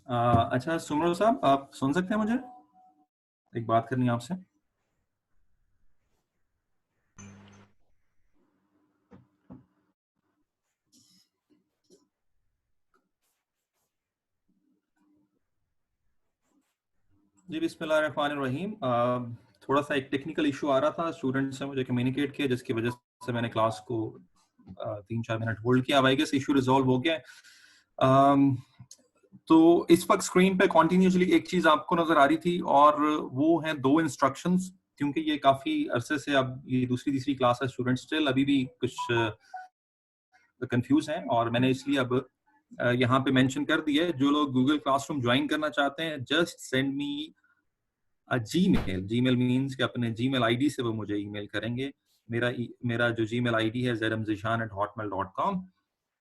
अच्छा सुमरो साहब, आप सुन सकते हैं मुझे? एक बात करनी है आपसे। जी बिस्मिल्लाहिर्रहमानिर्रहीम। थोड़ा सा एक टेक्निकल इशू आ रहा था, स्टूडेंट से मुझे कम्युनिकेट किया, जिसकी वजह से मैंने क्लास को 3-4 मिनट होल्ड किया। आई गेस इशू रिजॉल्व हो गया है। अम, तो इस वक्त स्क्रीन पे कॉन्टिन्यूसली एक चीज आपको नजर आ रही थी, और वो है दो इंस्ट्रक्शंस। क्योंकि ये काफी अरसे से, अब ये दूसरी तीसरी क्लास है, स्टूडेंट स्टिल अभी भी कुछ कंफ्यूज हैं, और मैंने इसलिए अब यहाँ पे मेंशन कर दिया है, जो लोग गूगल क्लासरूम ज्वाइन करना चाहते हैं, just send me Gmail. Gmail means कि अपने जीमेल आईडी से वो मुझे ईमेल करेंगे। मेरा जो जीमेल आईडी है zmzishan@hotmail.com।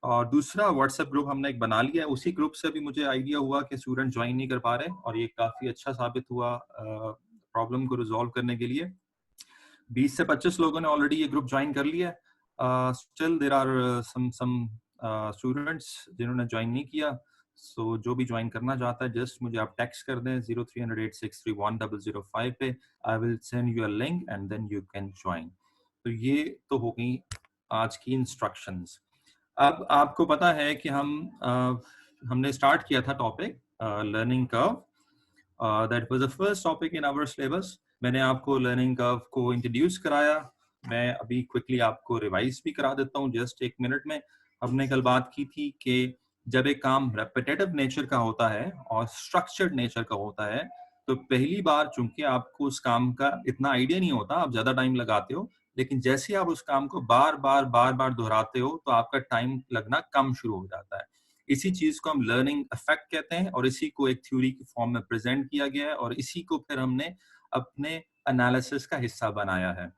और दूसरा व्हाट्सएप ग्रुप हमने एक बना लिया है। उसी ग्रुप से भी मुझे आइडिया हुआ कि स्टूडेंट ज्वाइन नहीं कर पा रहे, और ये काफी अच्छा साबित हुआ प्रॉब्लम को रिजॉल्व करने के लिए। 20 से 25 लोगों ने ऑलरेडी ये ग्रुप ज्वाइन कर लिया है। Still there are some students जिन्होंने ज्वाइन नहीं किया। सो जो भी ज्वाइन करना चाहता है, जस्ट मुझे आप टेक्स्ट कर दें 0308631005 पे। I will send you a link and then you can join. तो ये तो हो गई आज की इंस्ट्रक्शंस। अब आपको पता है कि हमने स्टार्ट किया था topic learning curve. That was the first topic in our syllabus. मैंने आपको लर्निंग कर्व को इंट्रोड्यूस कराया। मैं अभी क्विकली आपको रिवाइज भी करा देता हूँ, जस्ट 1 मिनट में। हमने कल बात की थी कि जब एक काम रेपिटेटिव नेचर का होता है और स्ट्रक्चर्ड नेचर का होता है, तो पहली बार चूंकि आपको उस काम का इतना आइडिया नहीं होता, आप ज्यादा टाइम लगाते हो, लेकिन जैसे ही आप उस काम को बार बार दोहराते हो, तो आपका टाइम लगना कम शुरू हो जाता है। इसी चीज को हम लर्निंग इफेक्ट कहते हैं, और इसी को एक थ्योरी की फॉर्म में प्रेजेंट किया गया है, और इसी को फिर हमने अपने एनालिसिस का हिस्सा बनाया है।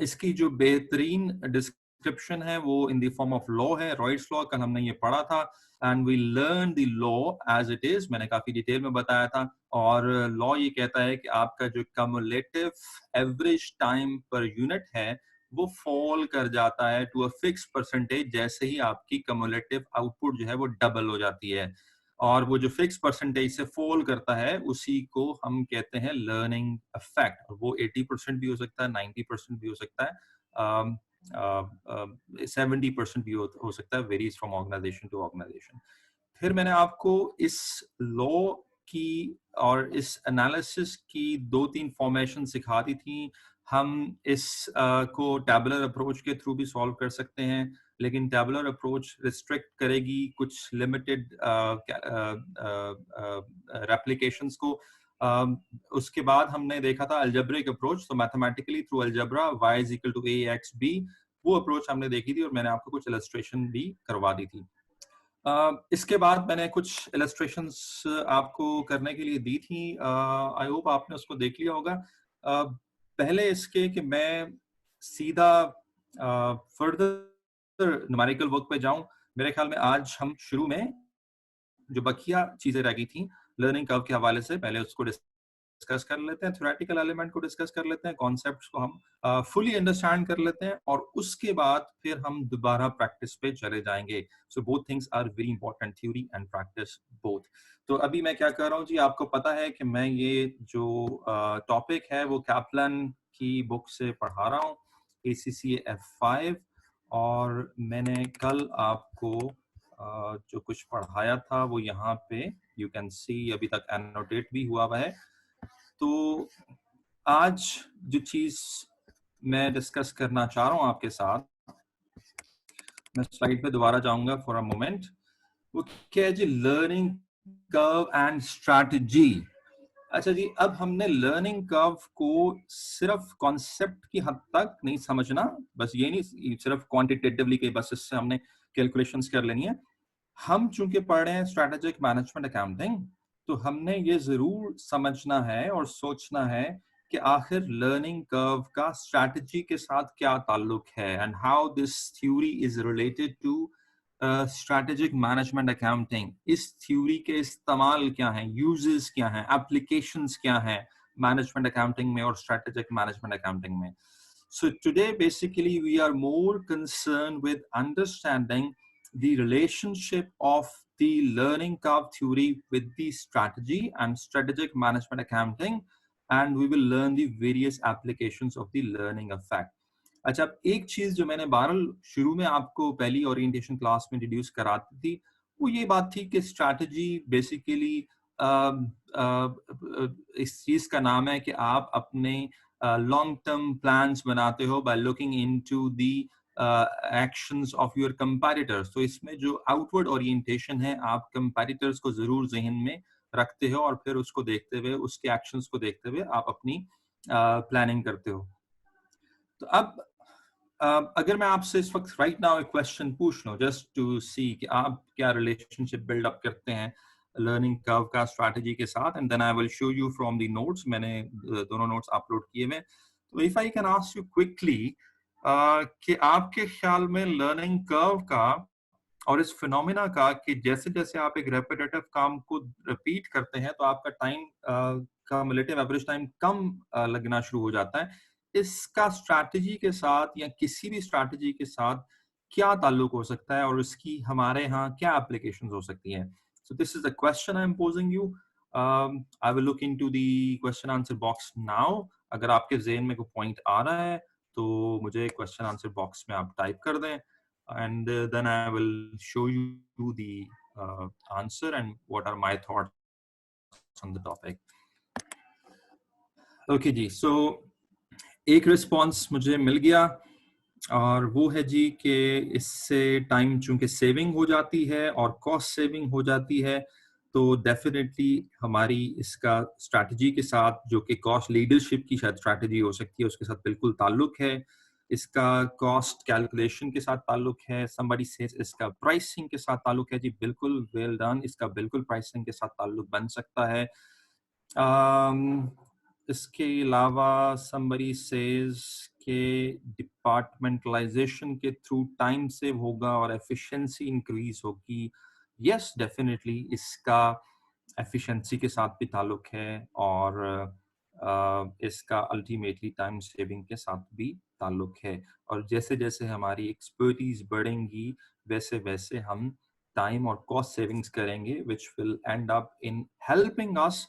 इसकी जो बेहतरीन डिस्क्रिप्शन है वो in the form of law है, रॉयट्स लॉ। कल हमने ये पढ़ा था, and we learn the law as it is. मैंने काफी डिटेल में बताया था। और लॉ ये कहता है कि आपका जो cumulative average time per unit है, वो फॉल कर जाता है टू अ फिक्स परसेंटेज, जैसे ही आपकी कम्युलेटिव आउटपुट जो है वो डबल हो जाती है। और वो जो फिक्स परसेंटेज से फॉल करता है, उसी को हम कहते हैं लर्निंग इफेक्ट। वो 80% भी हो सकता है, 90% भी हो सकता है, 70% भी हो सकता है, varies from organization to organization. फिर मैंने आपको इस लॉ की और इस एनालिसिस की 2-3 फॉर्मेशन सिखा दी थी। हम इस को टैबुलर अप्रोच के थ्रू भी सॉल्व कर सकते हैं, लेकिन टैबुलर अप्रोच रिस्ट्रिक्ट करेगी कुछ लिमिटेड रेप्लिकेशंस को। उसके बाद हमने देखा था अलजेब्रिक अप्रोच। तो mathematically through algebra y is equal to ax b, वो अप्रोच हमने देखी थी, और मैंने आपको कुछ इलस्ट्रेशन भी करवा दी थी। इसके बाद मैंने कुछ इलस्ट्रेशंस आपको करने के लिए दी थी। आई होप आपने उसको देख लिया होगा। पहले इसके कि मैं सीधा फर्दर न्यूमेरिकल वर्क पे जाऊं, मेरे ख्याल में आज हम शुरू में जो बकिया चीजें रह गई थी लर्निंग कर्व के हवाले से, पहले उसको डिस्कस कर लेते हैं। थ्योरेटिकल एलिमेंट को डिस्कस कर लेते हैं, कॉन्सेप्ट्स को हम फुली अंडरस्टैंड कर लेते हैं, और उसके बाद फिर हम दोबारा प्रैक्टिस पे चले जाएंगे। So both things are very important, theory and practice both. तो अभी मैं क्या कर रहा हूँ जी, आपको पता है कि मैं ये जो टॉपिक है वो कैप्लन की बुक से पढ़ा रहा हूँ, ACCA F5। और मैंने कल आपको जो कुछ पढ़ाया था वो यहाँ पे यू कैन सी, अभी तक एनोटेट भी हुआ है। तो आज जो चीज मैं डिस्कस करना चाह रहा हूं आपके साथ, मैं स्लाइड पे दोबारा जाऊंगा फॉर अ मोमेंट। वो क्या है जी, लर्निंग कर्व एंड स्ट्रैटेजी। अच्छा जी, अब हमने लर्निंग कर्व को सिर्फ कॉन्सेप्ट की हद तक नहीं समझना, बस ये नहीं सिर्फ क्वांटिटेटिवली के बस इससे हमने कैलकुलेशंस कर लेनी है। हम चूंकि पढ़ रहे हैं स्ट्रेटेजिक मैनेजमेंट अकाउंटिंग, तो हमने ये जरूर समझना है और सोचना है कि आखिर लर्निंग कर्व का स्ट्रेटजी के साथ क्या ताल्लुक है, and how this theory is related to strategic management accounting. इस थ्योरी के इस्तेमाल क्या हैं, यूजेस क्या हैं, एप्लीकेशंस क्या हैं मैनेजमेंट अकाउंटिंग में और स्ट्रेटेजिक मैनेजमेंट अकाउंटिंग में। So today, basically, we are more concerned with understanding the relationship of the learning curve theory with the strategy and strategic management accounting, and we will learn the various applications of the learning effect. अच्छा, अब एक चीज जो मैंने बहरहाल शुरू में आपको पहली ओरिएंटेशन क्लास में इंट्रोड्यूस कराती थी, वो ये बात थी कि स्ट्रैटेजी बेसिकली इस चीज का नाम है कि आप अपने लॉन्ग टर्म प्लान्स बनाते हो by looking into the actions of your competitors. तो इसमें जो आउटवर्ड ओरिएंटेशन है, आप कंपैटिटर्स को जरूर जहन में रखते हो और फिर उसको देखते हुए, उसके एक्शंस को देखते हुए आप अपनी प्लानिंग करते हो। तो अब अगर मैं आपसे इस वक्त राइट नाउ एक क्वेश्चन पूछ लूं, जस्ट टू सी कि आप क्या रिलेशनशिप बिल्ड अप करते हैं लर्निंग कर्व का स्ट्रैटेजी के साथ, and then I will show you from the notes. मैंने दोनों नोट्स अपलोड किए हैं। तो if I can ask you quickly कि आपके ख्याल में लर्निंग कर्व का और इस फिनोमिना का कि जैसे जैसे आप एक रेपिटेटिव काम को रिपीट करते हैं तो आपका टाइम का रिलेटिव एवरेज टाइम कम लगना शुरू हो जाता है, इसका स्ट्रैटेजी के साथ या किसी भी स्ट्रैटेजी के साथ क्या ताल्लुक हो सकता है और इसकी हमारे यहाँ क्या एप्लीकेशंस हो सकती हैं? So this is the question I am posing you. I will look into the question answer box now. अगर आपके ज़हन में कोई पॉइंट आ रहा है तो मुझे क्वेश्चन आंसर बॉक्स में आप टाइप कर दें, and then I will show you the answer and what are my thoughts on the topic. Okay जी, so एक रिस्पॉन्स मुझे मिल गया और वो है जी कि इससे टाइम चूंकि सेविंग हो जाती है और कॉस्ट सेविंग हो जाती है, तो डेफिनेटली हमारी इसका स्ट्रैटेजी के साथ, जो कि कॉस्ट लीडरशिप की शायद स्ट्रैटेजी हो सकती है, उसके साथ बिल्कुल ताल्लुक है। इसका कॉस्ट कैलकुलेशन के साथ ताल्लुक है। somebody says इसका प्राइसिंग के साथ ताल्लुक है जी, बिल्कुल वेल डन, इसका बिल्कुल प्राइसिंग के साथ ताल्लुक बन सकता है। इसके अलावा somebody says के डिपार्टमेंटलाइजेशन के थ्रू टाइम सेव होगा और एफिशिएंसी इंक्रीज होगी। यस, डेफिनेटली इसका एफिशिएंसी के साथ भी ताल्लुक है और इसका अल्टीमेटली टाइम सेविंग के साथ भी ताल्लुक है। और जैसे जैसे हमारी एक्सपर्टीज बढ़ेंगी वैसे वैसे हम टाइम और कॉस्ट सेविंग्स करेंगे, which will end up in helping us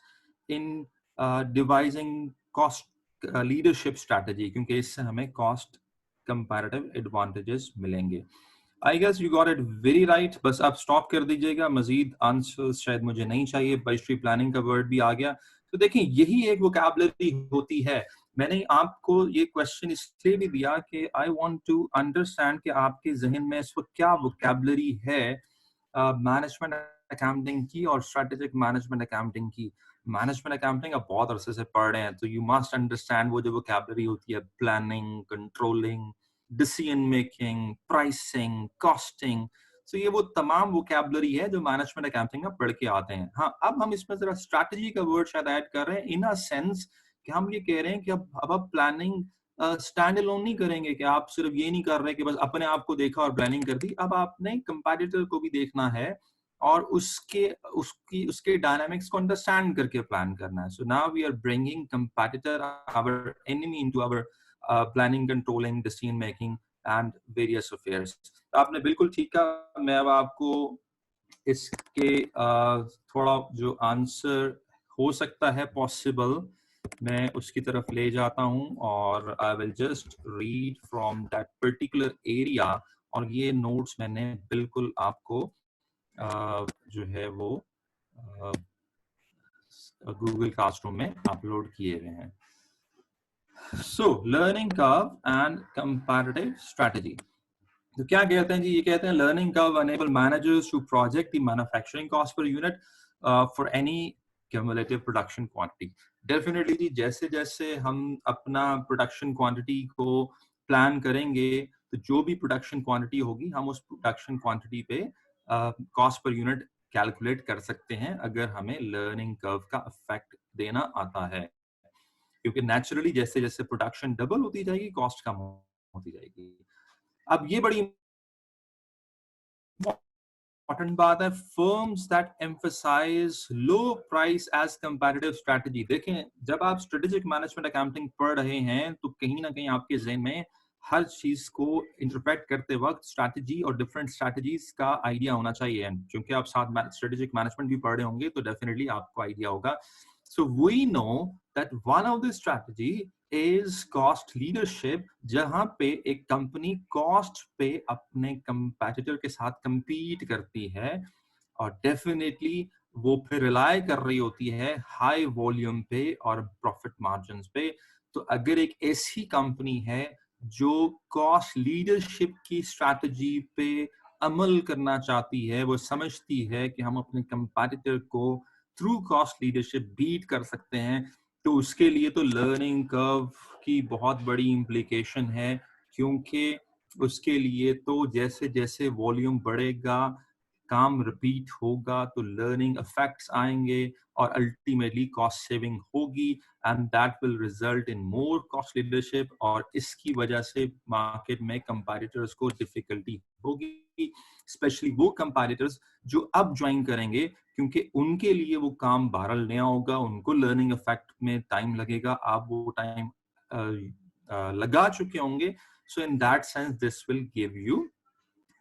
in devising cost leadership strategy, क्योंकि इससे हमें cost comparative advantages मिलेंगे। I guess you got it very right। बस आप स्टॉप कर दीजिएगा, मजीद आंसर्स शायद मुझे नहीं चाहिए। बजटरी प्लानिंग का वर्ड भी आ गया। तो देखिए, यही एक वोकैबुलरी होती है। मैंने आपको ये क्वेश्चन इसलिए भी दिया कि आई वांट टू अंडरस्टैंड कि आपके जहन में इस वक्त क्या वोकैबुलरी है मैनेजमेंट अकाउंटिंग की और स्ट्रेटेजिक मैनेजमेंट अकाउंटिंग की। मैनेजमेंट अकाउंटिंग आप बहुत अरसे से पढ़ रहे हैं, तो यू मस्ट अंडरस्टैंड वो जो वोकैबुलरी होती है, planning, controlling, decision making, pricing, costing. So ये वो तमाम वोकैबुलरी है जो मैनेजमेंट अकाउंटिंग में पढ़ के आते हैं। हाँ, अब हम इसमें जरा स्ट्रैटेजी का वर्ड शायद ऐड कर रहे हैं, इन अ सेंस कि हम ये कह रहे हैं कि अब आप प्लानिंग स्टैंड अलोन नहीं करेंगे, कि आप सिर्फ ये नहीं कर रहे कि बस अपने आप को देखा और प्लानिंग कर दी। अब आपने कंपैटिटर को भी देखना है और उसके डायनामिक्स को अंडरस्टैंड करके प्लान करना है। So now we are bringing competitor, our enemy, into our planning, controlling, decision making and various affairs. आपने बिल्कुल ठीक कहा। मैं अब आपको इसके थोड़ा जो आंसर हो सकता है पॉसिबल, मैं उसकी तरफ ले जाता हूं और I will just read from that particular area. और ये नोट्स मैंने बिल्कुल आपको जो है वो गूगल क्लासरूम में अपलोड किए हुए हैं। So learning curve and comparative strategy. तो क्या कहते हैं जी? ये कहते हैं learning curve enable managers to project the manufacturing cost per unit for any cumulative production quantity। Definitely जी, जैसे जैसे हम अपना प्रोडक्शन क्वांटिटी को प्लान करेंगे तो जो भी प्रोडक्शन क्वांटिटी होगी हम उस प्रोडक्शन क्वांटिटी पे कॉस्ट पर यूनिट कैलकुलेट कर सकते हैं, अगर हमें लर्निंग कर्व का इफेक्ट देना आता है। क्योंकि नेचुरली जैसे जैसे प्रोडक्शन डबल होती जाएगी, कॉस्ट कम होती जाएगी। अब ये बड़ी इंपॉर्टेंट बात है, firms that emphasize low price as comparative strategy. देखें, जब आप स्ट्रेटेजिक मैनेजमेंट अकाउंटिंग पढ़ रहे हैं तो कहीं ना कहीं आपके ज़हन में हर चीज को इंटरप्रेट करते वक्त स्ट्रैटेजी और डिफरेंट स्ट्रैटेजीज का आइडिया होना चाहिए। एंड क्योंकि आप साथ स्ट्रेटेजिक मैनेजमेंट भी पढ़ रहे होंगे तो डेफिनेटली आपको आइडिया होगा। So we know that one of the strategy is cost leadership, जहां पे एक कंपनी कॉस्ट पे अपने कंपेटिटर के साथ compete करती है और डेफिनेटली वो फिर रिलाय कर रही होती है हाई वॉल्यूम पे और प्रॉफिट मार्जिन पे। तो अगर एक ऐसी कंपनी है जो कॉस्ट लीडरशिप की स्ट्रैटेजी पे अमल करना चाहती है, वो समझती है कि हम अपने कंपैटिटर को थ्रू कॉस्ट लीडरशिप बीट कर सकते हैं, तो उसके लिए तो लर्निंग कर्व की बहुत बड़ी इम्प्लीकेशन है। क्योंकि उसके लिए तो जैसे जैसे वॉल्यूम बढ़ेगा, काम रिपीट होगा, तो लर्निंग इफेक्ट्स आएंगे और अल्टीमेटली कॉस्ट सेविंग होगी and that will result in more cost leadership. और इसकी वजह से मार्केट में कंपैटिटर्स को डिफिकल्टी होगी, स्पेशली वो कंपैटिटर्स जो अब ज्वाइन करेंगे, क्योंकि उनके लिए वो काम बहरहाल नया होगा, उनको लर्निंग इफेक्ट में टाइम लगेगा, आप वो टाइम लगा चुके होंगे। So in that sense this will give you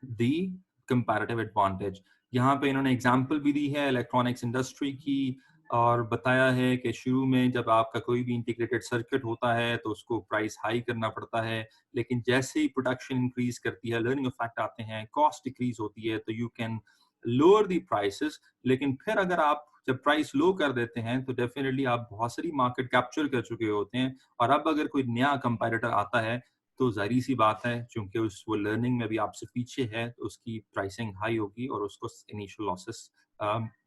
the comparative advantage. यहाँ पे इन्होंने एग्जांपल भी दी है इलेक्ट्रॉनिक्स इंडस्ट्री की और बताया है कि शुरू में जब आपका कोई भी इंटीग्रेटेड सर्किट होता है तो उसको प्राइस हाई करना पड़ता है, लेकिन जैसे ही प्रोडक्शन इंक्रीज करती है, लर्निंग इफेक्ट आते हैं, कॉस्ट डिक्रीज होती है, तो you can lower the prices. लेकिन फिर अगर आप जब प्राइस लो कर देते हैं तो डेफिनेटली आप बहुत सारी मार्केट कैप्चर कर चुके होते हैं, और अब अगर कोई नया कंपैरेटर आता है तो जाहिर सी बात है, क्योंकि उस वो लर्निंग में भी आपसे पीछे है, तो उसकी प्राइसिंग हाई होगी और उसको इनिशियल लॉसेस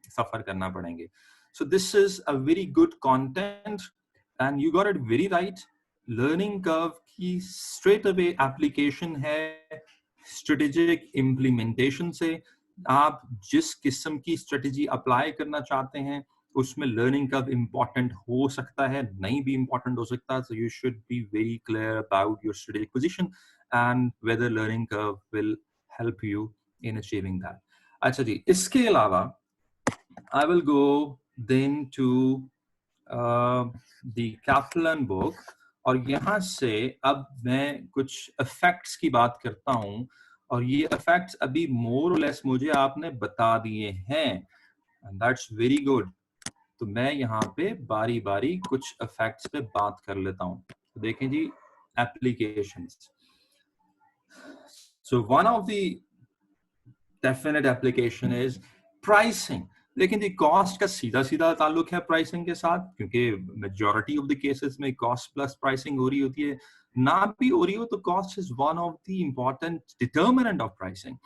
सफर करना पड़ेंगे। So this is a very good content and you got it very right. Learning curve की स्ट्रेट अवे एप्लीकेशन है स्ट्रेटेजिक इम्प्लीमेंटेशन से। आप जिस किस्म की स्ट्रेटेजी अप्लाई करना चाहते हैं उसमें लर्निंग कर्व इंपॉर्टेंट हो सकता है, नहीं भी इंपॉर्टेंट हो सकता। So you should be very clear about your strategic position and whether learning curve will help you in achieving that. अच्छा जी, इसके अलावा I will go then to the Kaplan book, और यहाँ से अब मैं कुछ इफेक्ट्स की बात करता हूँ, और ये इफेक्ट्स अभी मोर और लेस मुझे आपने बता दिए हैं, एंड दैट्स वेरी गुड। तो मैं यहाँ पे बारी बारी कुछ इफेक्ट्स पे बात कर लेता हूँ। तो देखें जी, applications. So one of the definite application is pricing. लेकिन ये कॉस्ट का सीधा सीधा ताल्लुक है प्राइसिंग के साथ, क्योंकि मेजॉरिटी ऑफ द केसेस में कॉस्ट प्लस प्राइसिंग हो रही होती है। ना भी हो रही हो तो cost is one of the important determinant of pricing.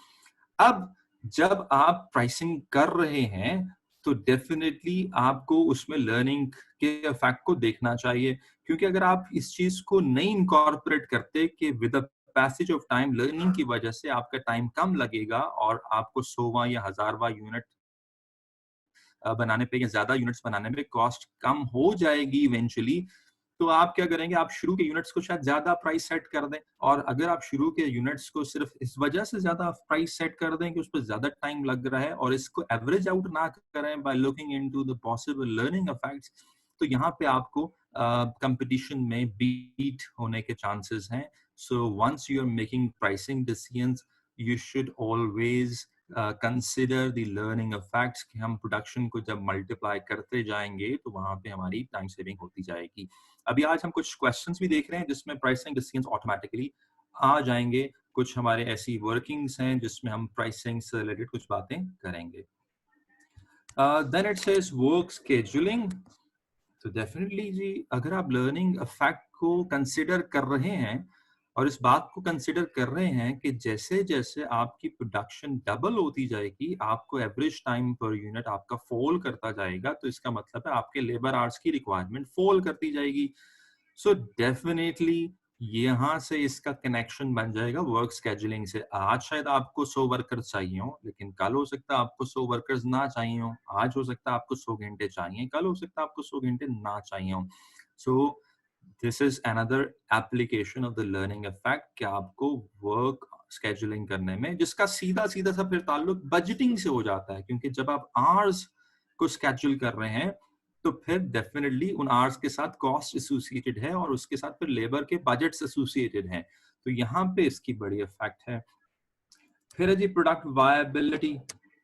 अब जब आप प्राइसिंग कर रहे हैं तो डेफिनेटली आपको उसमें लर्निंग के इफेक्ट को देखना चाहिए, क्योंकि अगर आप इस चीज को नहीं इनकॉर्पोरेट करते कि with passage of time learning की वजह से आपका टाइम कम लगेगा और आपको 100वां या 1000वां यूनिट बनाने पे या ज्यादा यूनिट्स बनाने में कॉस्ट कम हो जाएगी इवेंचुअली, तो आप क्या करेंगे, आप शुरू के यूनिट्स को शायद ज्यादा प्राइस सेट कर दें। और अगर आप शुरू के यूनिट्स को सिर्फ इस वजह से ज्यादा प्राइस सेट कर दें कि उस पर ज्यादा टाइम लग रहा है और इसको एवरेज आउट ना करें bye looking into the possible learning effects, तो यहाँ पे आपको कंपटीशन में बीट होने के चांसेस हैं। So once you are making pricing decisions, you should always consider the learning effects कि हम प्रोडक्शन को जब मल्टीप्लाई करते जाएंगे तो वहां पे हमारी टाइम सेविंग होती जाएगी। अभी आज हम कुछ क्वेश्चंस भी देख रहे हैं जिसमें प्राइसिंग डिसीजंस ऑटोमेटिकली आ जाएंगे। कुछ हमारे ऐसी वर्किंग्स हैं जिसमें हम प्राइसिंग से रिलेटेड कुछ बातें करेंगे। Then it says work scheduling. तो डेफिनेटली जी, अगर आप लर्निंग इफेक्ट को कंसिडर कर रहे हैं और इस बात को कंसिडर कर रहे हैं कि जैसे जैसे आपकी प्रोडक्शन डबल होती जाएगी, आपको एवरेज टाइम पर यूनिट आपका फॉल करता जाएगा, तो इसका मतलब है आपके लेबर आवर्स की रिक्वायरमेंट फॉल करती जाएगी। सो डेफिनेटली यहाँ से इसका कनेक्शन बन जाएगा वर्क स्केड्यूलिंग से। आज शायद आपको 100 वर्कर्स चाहिए हो, लेकिन कल हो सकता है आपको 100 वर्कर्स ना चाहिए हो। आज हो सकता है आपको 100 घंटे चाहिए, कल हो सकता है आपको 100 घंटे ना चाहिए हो। So this is another application of the learning effect कि आपको वर्क स्केड्यूलिंग करने में, जिसका सीधा सीधा सा फिर ताल्लुक बजटिंग से हो जाता है, क्योंकि जब आप आवर्स को स्केड्यूल कर रहे हैं तो फिर डेफिनेटली उन आवर्स के साथ कॉस्ट एसोसिएटेड है और उसके साथ फिर लेबर के बजट्स एसोसिएटेड हैं। तो यहाँ पे इसकी बड़ी इफेक्ट है। फिर है जी प्रोडक्ट वायबिलिटी।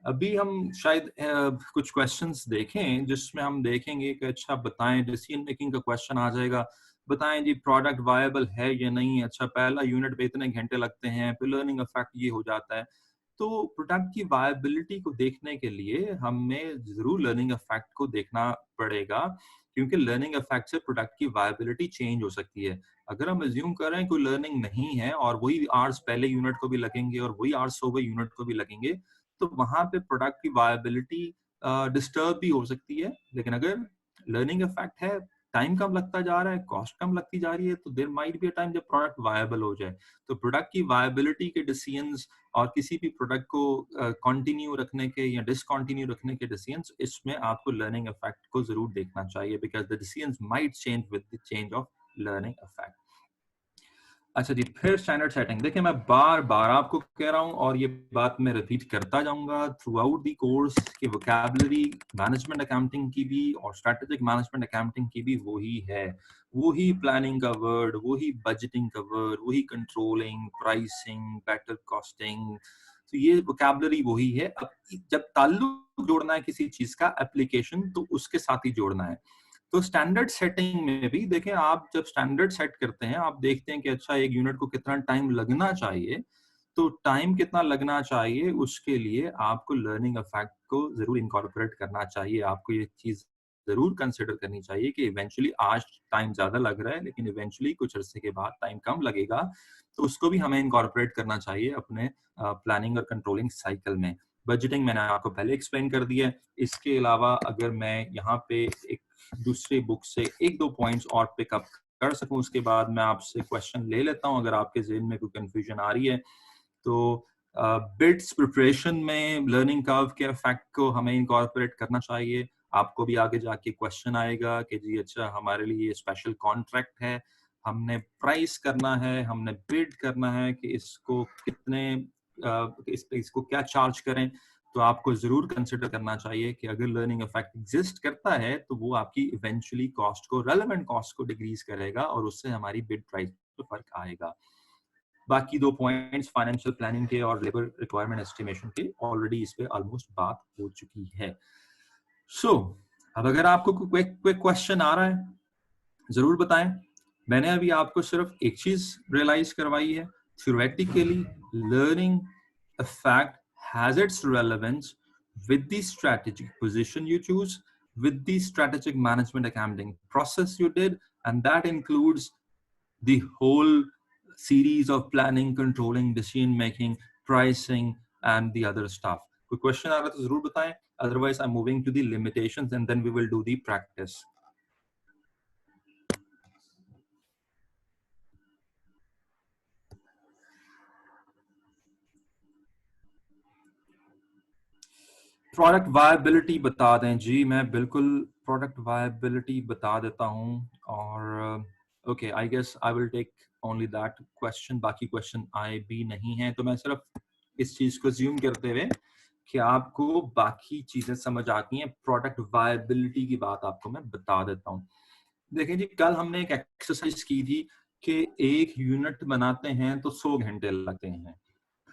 अभी हम शायद कुछ क्वेश्चंस देखें जिसमें हम देखेंगे कि अच्छा बताएं, डिसीजन मेकिंग का क्वेश्चन आ जाएगा, बताएं जी प्रोडक्ट वायबल है या नहीं, अच्छा पहला यूनिट पे इतने घंटे लगते हैं, फिर लर्निंग इफेक्ट ये हो जाता है। तो प्रोडक्ट की वायबिलिटी को देखने के लिए हमें जरूर लर्निंग इफेक्ट को देखना पड़ेगा, क्योंकि लर्निंग इफेक्ट से प्रोडक्ट की वायबिलिटी चेंज हो सकती है। अगर हम अज्यूम कर रहे हैं कोई लर्निंग नहीं है और वही आवर्स पहले यूनिट को भी लगेंगे और वही आवर्स 100वें यूनिट को भी लगेंगे, तो वहां पे प्रोडक्ट की वायबिलिटी डिस्टर्ब भी हो सकती है। लेकिन अगर लर्निंग इफेक्ट है, टाइम कम लगता जा रहा है, कॉस्ट कम लगती जा रही है, तो there might be a time जब प्रोडक्ट वायबल हो जाए। तो प्रोडक्ट की वायबिलिटी के डिसीजंस और किसी भी प्रोडक्ट को कंटिन्यू रखने के या डिसकंटिन्यू रखने के डिसीजंस, इसमें आपको लर्निंग इफेक्ट को जरूर देखना चाहिए, because the decisions might change with the change of learning effect. अच्छा जी, फिर स्टैंडर्ड सेटिंग। देखिए मैं बार बार आपको कह रहा हूं और ये बात मैं रिपीट करता जाऊंगा थ्रू आउट दी कोर्स कि वोकैबुलरी मैनेजमेंट अकाउंटिंग की भी और स्ट्रेटेजिक मैनेजमेंट अकाउंटिंग की भी वही है, वही प्लानिंग का वर्ड, वही बजटिंग का वर्ड, वही कंट्रोलिंग, प्राइसिंग, बेटर कॉस्टिंग। तो ये वोकैबुलरी वही है। अब जब ताल्लुक जोड़ना है किसी चीज का एप्लीकेशन, तो उसके साथ ही जोड़ना है। तो स्टैंडर्ड सेटिंग में भी देखें, आप जब स्टैंडर्ड सेट करते हैं, आप देखते हैं कि अच्छा एक यूनिट को कितना टाइम लगना चाहिए, तो टाइम कितना लगना चाहिए उसके लिए आपको लर्निंग इफेक्ट को जरूर इनकॉर्पोरेट करना चाहिए। आपको ये चीज जरूर कंसिडर करनी चाहिए कि इवेंचुअली आज टाइम ज्यादा लग रहा है, लेकिन इवेंचुअली कुछ अरसे के बाद टाइम कम लगेगा, तो उसको भी हमें इनकॉर्पोरेट करना चाहिए अपने प्लानिंग और कंट्रोलिंग साइकिल में। बजटिंग मैंने आपको पहले एक्सप्लेन कर दिया है। इसके अलावा अगर मैं यहाँ पे एक दूसरी बुक से एक दो पॉइंट्स और पिकअप कर सकूं, उसके बाद मैं आपसे क्वेश्चन ले लेता हूं अगर आपके ज़हन में कोई कंफ्यूजन आ रही है। तो बिट्स प्रिपरेशन में लर्निंग कर्व के इफेक्ट को हमें इनकॉर्पोरेट करना चाहिए। आपको भी आगे जाके क्वेश्चन आएगा कि जी अच्छा हमारे लिए ये स्पेशल कॉन्ट्रैक्ट है, हमने प्राइस करना है, हमने बिड करना है कि इसको कितने इसको क्या चार्ज करें। तो आपको जरूर कंसिडर करना चाहिए कि अगर लर्निंग इफेक्ट एग्जिस्ट करता है तो वो आपकी इवेंचुअली कॉस्ट को, रेलेवेंट कॉस्ट को डिक्रीज करेगा और उससे हमारी बिड प्राइस में फर्क आएगा। बाकी दो पॉइंट्स फाइनेंशियल प्लानिंग के और लेबर रिक्वायरमेंट एस्टिमेशन के, ऑलरेडी इस पे ऑलमोस्ट बात हो चुकी है। सो अब अगर आपको कोई क्वेश्चन आ रहा है जरूर बताएं। मैंने अभी आपको सिर्फ एक चीज रियलाइज करवाई है, theoretically learning a fact has its relevance with the strategic position you choose, with the strategic management accounting process you did, and that includes the whole series of planning, controlling, decision making, pricing and the other stuff. कोई question आ रहा है तो जरूर बताएं, otherwise I'm moving to the limitations and then we will do the practice. Product viability बता दें जी, मैं बिल्कुल प्रोडक्ट वायबिलिटी बता देता हूं। और okay, I guess I will take only that question, बाकी क्वेश्चन आए भी नहीं हैं, तो मैं सिर्फ इस चीज को ज्यूम करते हुए कि आपको बाकी चीजें समझ आती हैं, प्रोडक्ट वायबिलिटी की बात आपको मैं बता देता हूं। देखिए जी, कल हमने एक एक्सरसाइज की थी कि एक यूनिट बनाते हैं तो 100 घंटे लगते हैं।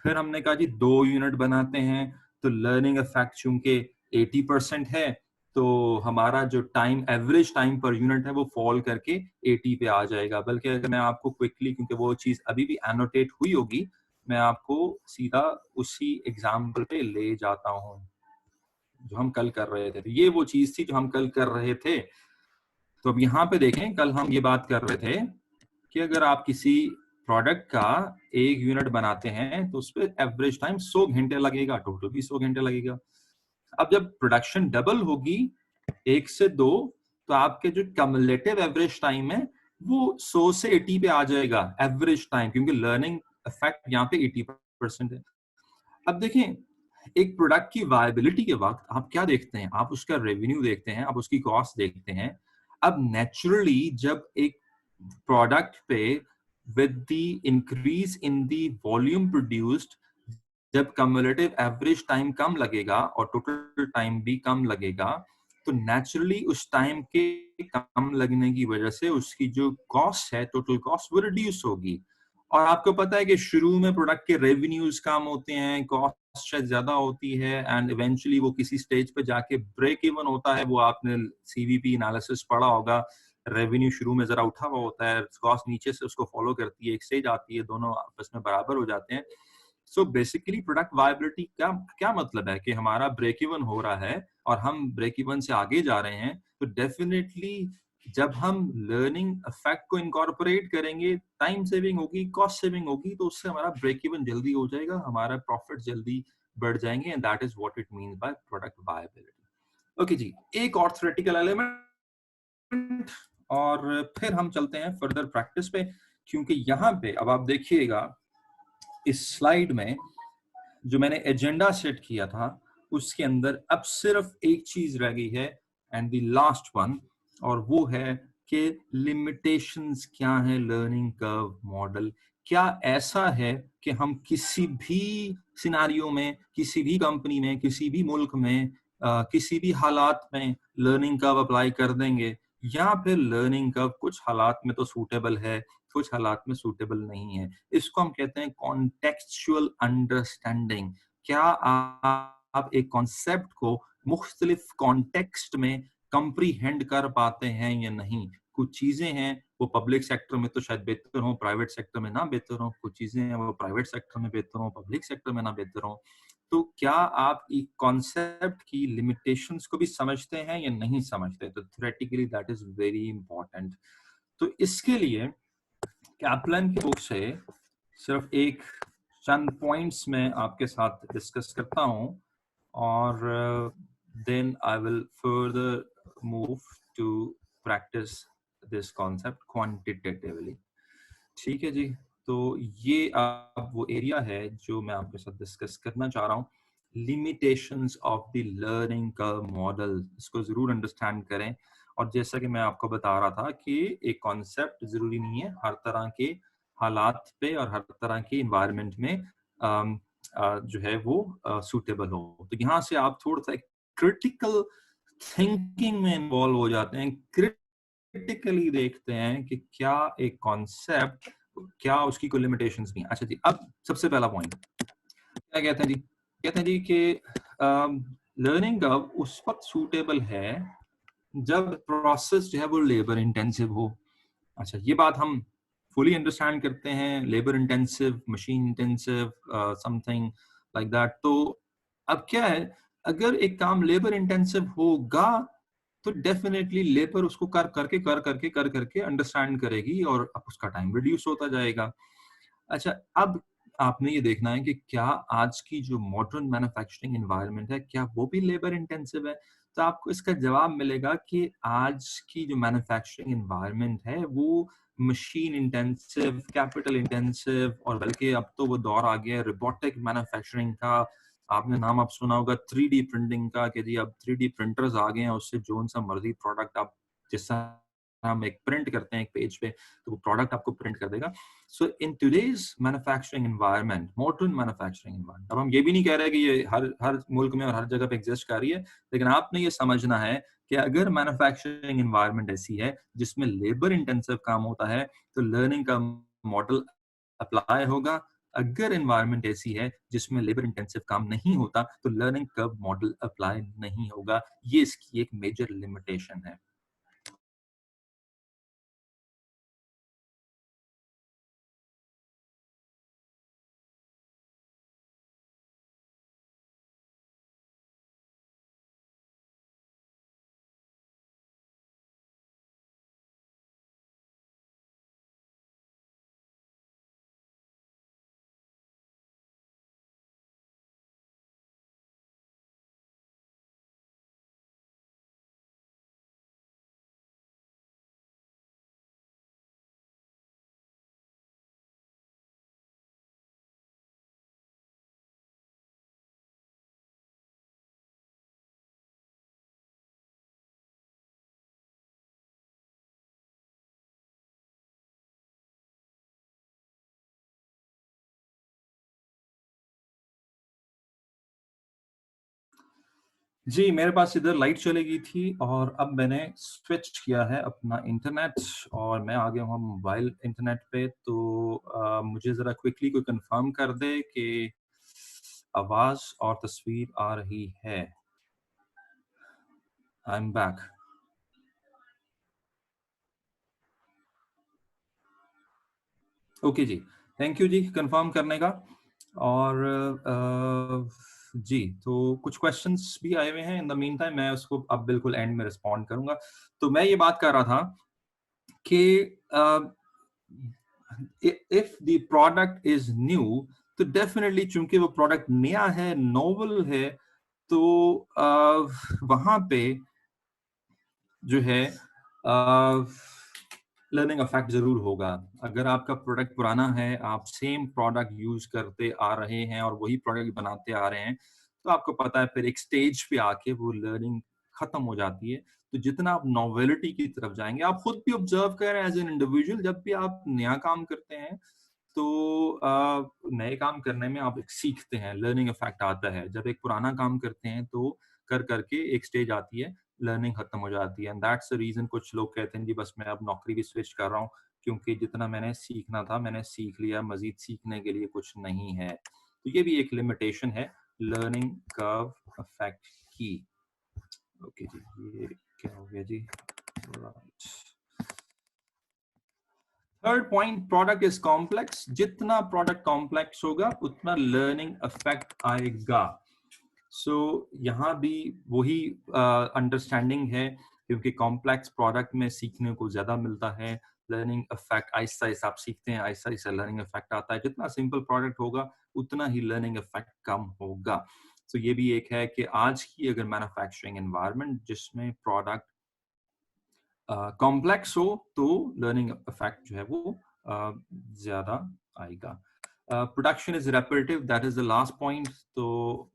फिर हमने कहा जी 2 यूनिट बनाते हैं तो लर्निंग इफेक्ट चूंकि 80% है, तो हमारा जो time, average time per unit है, वो फॉल करके 80 पे आ जाएगा। बल्कि अगर मैं आपको क्विकली, क्योंकि वो चीज अभी भी एनोटेट हुई होगी, मैं आपको सीधा उसी एग्जाम्पल पे ले जाता हूँ जो हम कल कर रहे थे। तो ये वो चीज थी जो हम कल कर रहे थे। तो अब यहाँ पे देखें, कल हम ये बात कर रहे थे कि अगर आप किसी प्रोडक्ट का एक यूनिट बनाते हैं तो उस पर एवरेज टाइम 100 घंटे लगेगा, टोटल भी 100 घंटे लगेगा। अब जब प्रोडक्शन डबल होगी 1 से 2, तो आपके जो कम्युलेटिव एवरेज टाइम है वो 100 से 80 पे आ जाएगा एवरेज टाइम, क्योंकि लर्निंग इफेक्ट यहाँ पे 80% है। अब देखें, एक प्रोडक्ट की वायबिलिटी के वक्त आप क्या देखते हैं? आप उसका रेवेन्यू देखते हैं, आप उसकी कॉस्ट देखते हैं। अब नेचुरली जब एक प्रोडक्ट पे with the increase in the volume produced, जब cumulative एवरेज टाइम कम लगेगा और टोटल टाइम भी कम लगेगा, तो नेचुरली उस टाइम के कम लगने की वजह से उसकी जो कॉस्ट है, टोटल कॉस्ट, वो रिड्यूस होगी। और आपको पता है कि शुरू में प्रोडक्ट के रेवेन्यूज कम होते हैं, कॉस्ट शायद ज्यादा होती है, एंड इवेंचुअली वो किसी स्टेज पे जाके ब्रेक इवन होता है। वो आपने सीवीपी एनालिसिस पढ़ा होगा, रेवेन्यू शुरू में जरा उठा हुआ होता है, कॉस्ट नीचे से उसको फॉलो करती है, एक स्टेज आती है, दोनों आपस में बराबर हो जाते हैं। सो बेसिकली प्रोडक्ट वायबिलिटी का क्या मतलब है कि हमारा ब्रेक इवन हो रहा है और हम ब्रेक इवन से आगे जा रहे हैं, तो डेफिनेटली जब हम लर्निंग इफेक्ट को इनकॉर्पोरेट करेंगे, टाइम सेविंग होगी, कॉस्ट सेविंग होगी, तो उससे हमारा ब्रेक इवन जल्दी हो जाएगा, हमारा प्रॉफिट जल्दी बढ़ जाएंगे, and that is what it means by product viability. Okay जी, एक और थ्योरेटिकल एलिमेंट और फिर हम चलते हैं फर्दर प्रैक्टिस पे, क्योंकि यहाँ पे अब आप देखिएगा इस स्लाइड में जो मैंने एजेंडा सेट किया था उसके अंदर अब सिर्फ एक चीज रह गई है, एंड द लास्ट वन, और वो है कि लिमिटेशंस क्या है लर्निंग कर्व मॉडल। क्या ऐसा है कि हम किसी भी सिनारियो में, किसी भी कंपनी में, किसी भी मुल्क में, किसी भी हालात में लर्निंग कर्व अप्लाई कर देंगे, या फिर लर्निंग कर्व कुछ हालात में तो सूटेबल है, कुछ हालात में सूटेबल नहीं है। इसको हम कहते हैं कॉन्टेक्चुअल अंडरस्टैंडिंग। क्या आप एक कॉन्सेप्ट को मुख्तलिफ कॉन्टेक्स्ट में कंप्रीहेंड कर पाते हैं या नहीं। कुछ चीजें हैं वो पब्लिक सेक्टर में तो शायद बेहतर हो, प्राइवेट सेक्टर में ना बेहतर हो, कुछ चीजें हैं वो प्राइवेट सेक्टर में बेहतर हो, पब्लिक सेक्टर में ना बेहतर हो। तो क्या आप एक कॉन्सेप्ट की लिमिटेशंस को भी समझते हैं या नहीं समझते? तो theoretically that is very important. तो इसके लिए कैप्लन की बुक से सिर्फ एक चंद पॉइंट्स में आपके साथ डिस्कस करता हूं, और then I will further move to practice this concept quantitatively. ठीक है जी। तो ये अब वो एरिया है जो मैं आपके साथ डिस्कस करना चाह रहा हूँ, limitations of the learning curve model. इसको जरूर अंडरस्टैंड करें। और जैसा कि मैं आपको बता रहा था कि एक कॉन्सेप्ट जरूरी नहीं है हर तरह के हालात पे और हर तरह के इन्वायरमेंट में जो है वो सूटेबल हो। तो यहाँ से आप थोड़ा सा क्रिटिकल थिंकिंग में इन्वॉल्व हो जाते हैं, क्रिटिकली देखते हैं कि क्या एक कॉन्सेप्ट, क्या उसकी कोई लिमिटेशंस नहीं। अच्छा जी, अब सबसे पहला पॉइंट क्या कहते हैं जी? कहते हैं जी कि लर्निंग कर्व उस वक्त सूटेबल है जब प्रोसेस जो है वो लेबर इंटेंसिव हो। अच्छा, ये बात हम फुली अंडरस्टैंड करते हैं, labour intensive, machine intensive, something like that. तो अब क्या है, अगर एक काम लेबर इंटेंसिव होगा तो डेफिनेटली लेबर उसको कर करके अंडरस्टैंड करेगी और अब उसका टाइम रिड्यूस होता जाएगा। अच्छा, अब आपने ये देखना है कि क्या आज की जो मॉडर्न मैन्युफैक्चरिंग एनवायरनमेंट है, क्या वो भी लेबर इंटेंसिव है? तो आपको इसका जवाब मिलेगा कि आज की जो मैन्युफैक्चरिंग एनवायरनमेंट है वो मशीन इंटेंसिव, कैपिटल इंटेंसिव, और बल्कि अब तो वो दौर आ गया है रोबोटिक मैन्युफैक्चरिंग का। आपने नाम आप सुना होगा 3D प्रिंटिंग का, कि जी अब 3D प्रिंटर्स आ गए हैं, उससे जो सा मर्जी प्रोडक्ट आप जिस हम एक प्रिंट करते हैं एक पेज पे, तो वो प्रोडक्ट आपको प्रिंट कर देगा। So in today's manufacturing environment, modern manufacturing environment, अब हम ये भी नहीं कह रहे कि ये हर हर मुल्क में और हर जगह पे एग्जिस्ट कर रही है, लेकिन आपने ये समझना है कि अगर मैन्युफैक्चरिंग एनवायरनमेंट ऐसी है जिसमें लेबर इंटेंसिव काम होता है, तो लर्निंग का मॉडल अप्लाई होगा। अगर एनवायरनमेंट ऐसी है जिसमें लेबर इंटेंसिव काम नहीं होता, तो लर्निंग कर्व मॉडल अप्लाई नहीं होगा। ये इसकी एक मेजर लिमिटेशन है। जी, मेरे पास इधर लाइट चली गई थी और अब मैंने स्विच किया है अपना इंटरनेट और मैं आ गया हूँ मोबाइल इंटरनेट पे। तो मुझे ज़रा क्विकली कोई कंफर्म कर दे कि आवाज़ और तस्वीर आ रही है। I am back. ओके जी, थैंक यू जी कंफर्म करने का। और जी, तो कुछ क्वेश्चंस भी आए हुए हैं। इन द मीन टाइम मैं उसको अब बिल्कुल एंड में रिस्पॉन्ड करूँगा। तो मैं ये बात कर रहा था कि if the product is new, तो डेफिनेटली चूंकि वो प्रोडक्ट नया है, नोवेल है, तो वहां पे जो है लर्निंग इफेक्ट जरूर होगा। अगर आपका प्रोडक्ट पुराना है, आप सेम प्रोडक्ट यूज करते आ रहे हैं और वही प्रोडक्ट बनाते आ रहे हैं, तो आपको पता है फिर एक स्टेज पे आके वो लर्निंग खत्म हो जाती है। तो जितना आप नॉवेलिटी की तरफ जाएंगे, आप खुद भी ऑब्जर्व करें एज एन इंडिविजुअल, जब भी आप नया काम करते हैं तो नए काम करने में आप एक सीखते हैं, लर्निंग इफेक्ट आता है। जब एक पुराना काम करते हैं तो कर करके एक स्टेज आती है, लर्निंग खत्म हो जाती है। एंड दैट्स द रीजन कुछ लोग कहते हैं जी बस मैं अब नौकरी भी स्विच कर रहा हूँ, क्योंकि जितना मैंने सीखना था मैंने सीख लिया, मजीद सीखने के लिए कुछ नहीं है। तो ये भी एक लिमिटेशन है लर्निंग कर्व इफेक्ट की। ओके जी, ये क्या हो गया जी? Third point, product is complex. जितना प्रोडक्ट कॉम्प्लेक्स होगा उतना लर्निंग इफेक्ट आएगा। सो यहाँ भी वही अंडरस्टैंडिंग है, क्योंकि कॉम्प्लेक्स प्रोडक्ट में सीखने को ज्यादा मिलता है। लर्निंग इफेक्ट आहिस्ता आहिस्ता आप सीखते हैं, आहिस्ता आहिस्ता लर्निंग इफेक्ट आता है। जितना सिंपल प्रोडक्ट होगा उतना ही लर्निंग इफेक्ट कम होगा। तो ये भी एक है कि आज की अगर मैन्युफैक्चरिंग एनवायरनमेंट जिसमें प्रोडक्ट कॉम्प्लेक्स हो, तो लर्निंग इफेक्ट जो है वो ज्यादा आएगा। Production is repetitive, that is the last point. तो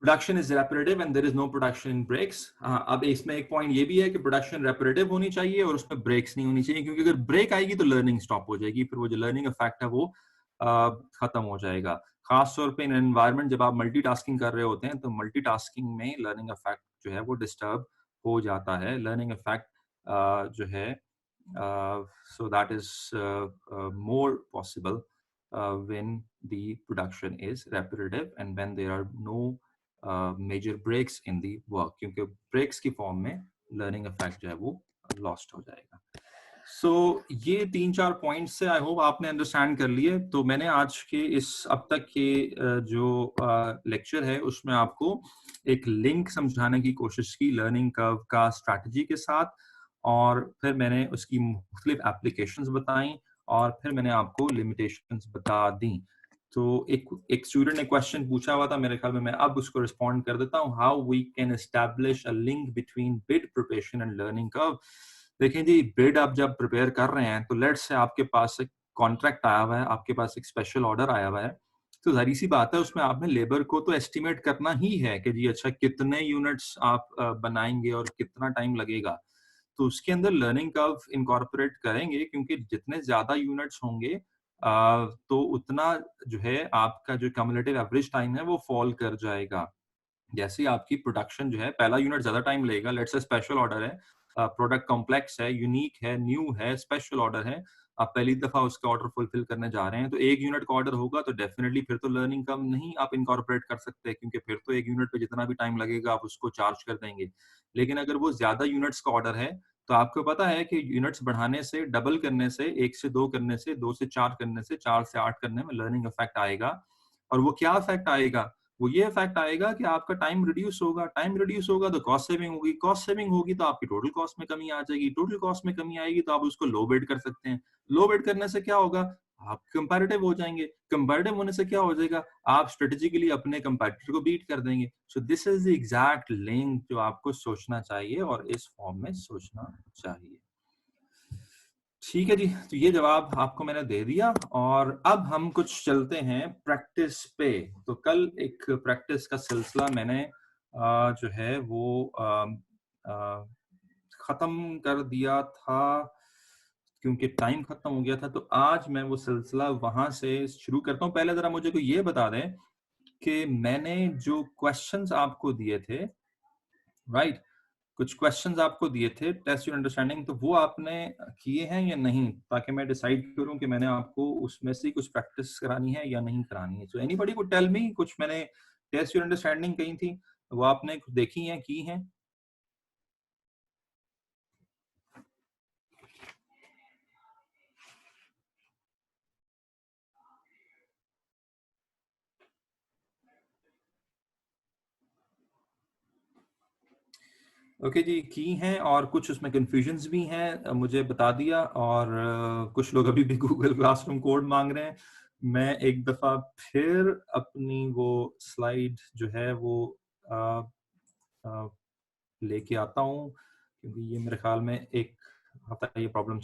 production is repetitive and there is no production in breaks. अब इसमें एक पॉइंट ये भी है कि प्रोडक्शन रेपिटेटिव होनी चाहिए और उसमें ब्रेक्स नहीं होनी चाहिए, क्योंकि अगर ब्रेक आएगी तो लर्निंग स्टॉप हो जाएगी, फिर वो जो लर्निंग इफेक्ट है वो खत्म हो जाएगा। खास तौर पे इन एनवायरनमेंट जब आप मल्टीटास्किंग कर रहे होते हैं, तो मल्टीटास्किंग में लर्निंग इफेक्ट जो है वो डिस्टर्ब हो जाता है। लर्निंग इफेक्ट जो है so that is more possible when the production is repetitive and when there are no major breaks in the work, क्योंकि breaks की फॉर्म में learning effect जो है वो lost हो जाएगा। सो ये 3-4 पॉइंट्स से आई होप आपने अंडरस्टैंड कर लिए। तो मैंने आज के इस अब तक के जो लेक्चर है उसमें आपको एक लिंक समझाने की कोशिश की लर्निंग कर्व का स्ट्रैटेजी के साथ, और फिर मैंने उसकी मुख्तलिफ एप्लीकेशंस बताई, और फिर मैंने आपको लिमिटेशंस बता दी। तो एक स्टूडेंट ने क्वेश्चन पूछा हुआ था, मेरे ख्याल में मैं अब उसको रिस्पॉन्ड कर देता हूँ। How we can establish a link between bid preparation and learning curve. देखें जी, बिड आप जब प्रिपेयर कर रहे हैं, तो लेट्स से आपके पास एक कॉन्ट्रैक्ट आया हुआ है, आपके पास एक स्पेशल ऑर्डर आया हुआ है, तो जाहिर सी बात है उसमें आपने लेबर को तो एस्टिमेट करना ही है कि जी अच्छा कितने यूनिट्स आप बनाएंगे और कितना टाइम लगेगा। तो उसके अंदर लर्निंग कर्व इनकॉर्पोरेट करेंगे, क्योंकि जितने ज्यादा यूनिट्स होंगे तो उतना जो है आपका जो कम्युलेटिव एवरेज टाइम है वो फॉल कर जाएगा। जैसे ही आपकी प्रोडक्शन जो है, पहला यूनिट ज्यादा टाइम लगेगा, लेट्स से स्पेशल ऑर्डर है, प्रोडक्ट कॉम्प्लेक्स है, यूनिक है, न्यू है, स्पेशल ऑर्डर है, आप पहली दफा उसका ऑर्डर फुलफिल करने जा रहे हैं, तो एक यूनिट का ऑर्डर होगा तो डेफिनेटली फिर तो लर्निंग कम नहीं आप इनकॉर्पोरेट कर सकते, क्योंकि फिर तो एक यूनिट पे जितना भी टाइम लगेगा आप उसको चार्ज कर देंगे। लेकिन अगर वो ज्यादा यूनिट्स का ऑर्डर है, तो आपको पता है कि यूनिट्स बढ़ाने से, डबल करने से, 1 से 2 करने से, 2 से 4 करने से, 4 से 8 करने में लर्निंग इफेक्ट आएगा। और वो क्या इफेक्ट आएगा? वो ये इफेक्ट आएगा कि आपका टाइम रिड्यूस होगा। टाइम रिड्यूस होगा तो कॉस्ट सेविंग होगी, कॉस्ट सेविंग होगी तो आपकी टोटल कॉस्ट में कमी आ जाएगी, टोटल कॉस्ट में कमी आएगी तो आप उसको लो बिड कर सकते हैं। लो बिड करने से क्या होगा? आप कंपैरेटिव हो जाएंगे। कंपैरेटिव होने से क्या हो जाएगा? आप स्ट्रेटेजिकली अपने कंपैटिटर को बीट कर देंगे। So this is the exact link जो आपको सोचना चाहिए और इस फॉर्म में सोचना चाहिए। ठीक है जी, तो ये जवाब आपको मैंने दे दिया, और अब हम कुछ चलते हैं प्रैक्टिस पे। तो कल एक प्रैक्टिस का सिलसिला मैंने जो है वो खत्म कर दिया था, क्योंकि टाइम खत्म हो गया था। तो आज मैं वो सिलसिला वहां से शुरू करता हूँ। पहले जरा मुझे कोई ये बता दें कि मैंने जो क्वेश्चंस आपको दिए थे, राइट, कुछ क्वेश्चंस आपको दिए थे टेस्ट योर अंडरस्टैंडिंग, तो वो आपने किए हैं या नहीं, ताकि मैं डिसाइड करूं कि मैंने आपको उसमें से कुछ प्रैक्टिस करानी है या नहीं करानी है। सो एनीबॉडी कुड टेल मी, कुछ मैंने टेस्ट योर अंडरस्टैंडिंग कही थी, वो आपने कुछ देखी हैं, की हैं? ओके जी, की हैं, और कुछ उसमें कंफ्यूजन्स भी हैं, मुझे बता दिया, और कुछ लोग अभी भी गूगल क्लासरूम कोड मांग रहे हैं। मैं एक दफ़ा फिर अपनी वो स्लाइड जो है वो अ, अ, लेके आता हूँ, क्योंकि ये मेरे ख्याल में एक हफ्ता ये प्रॉब्लम।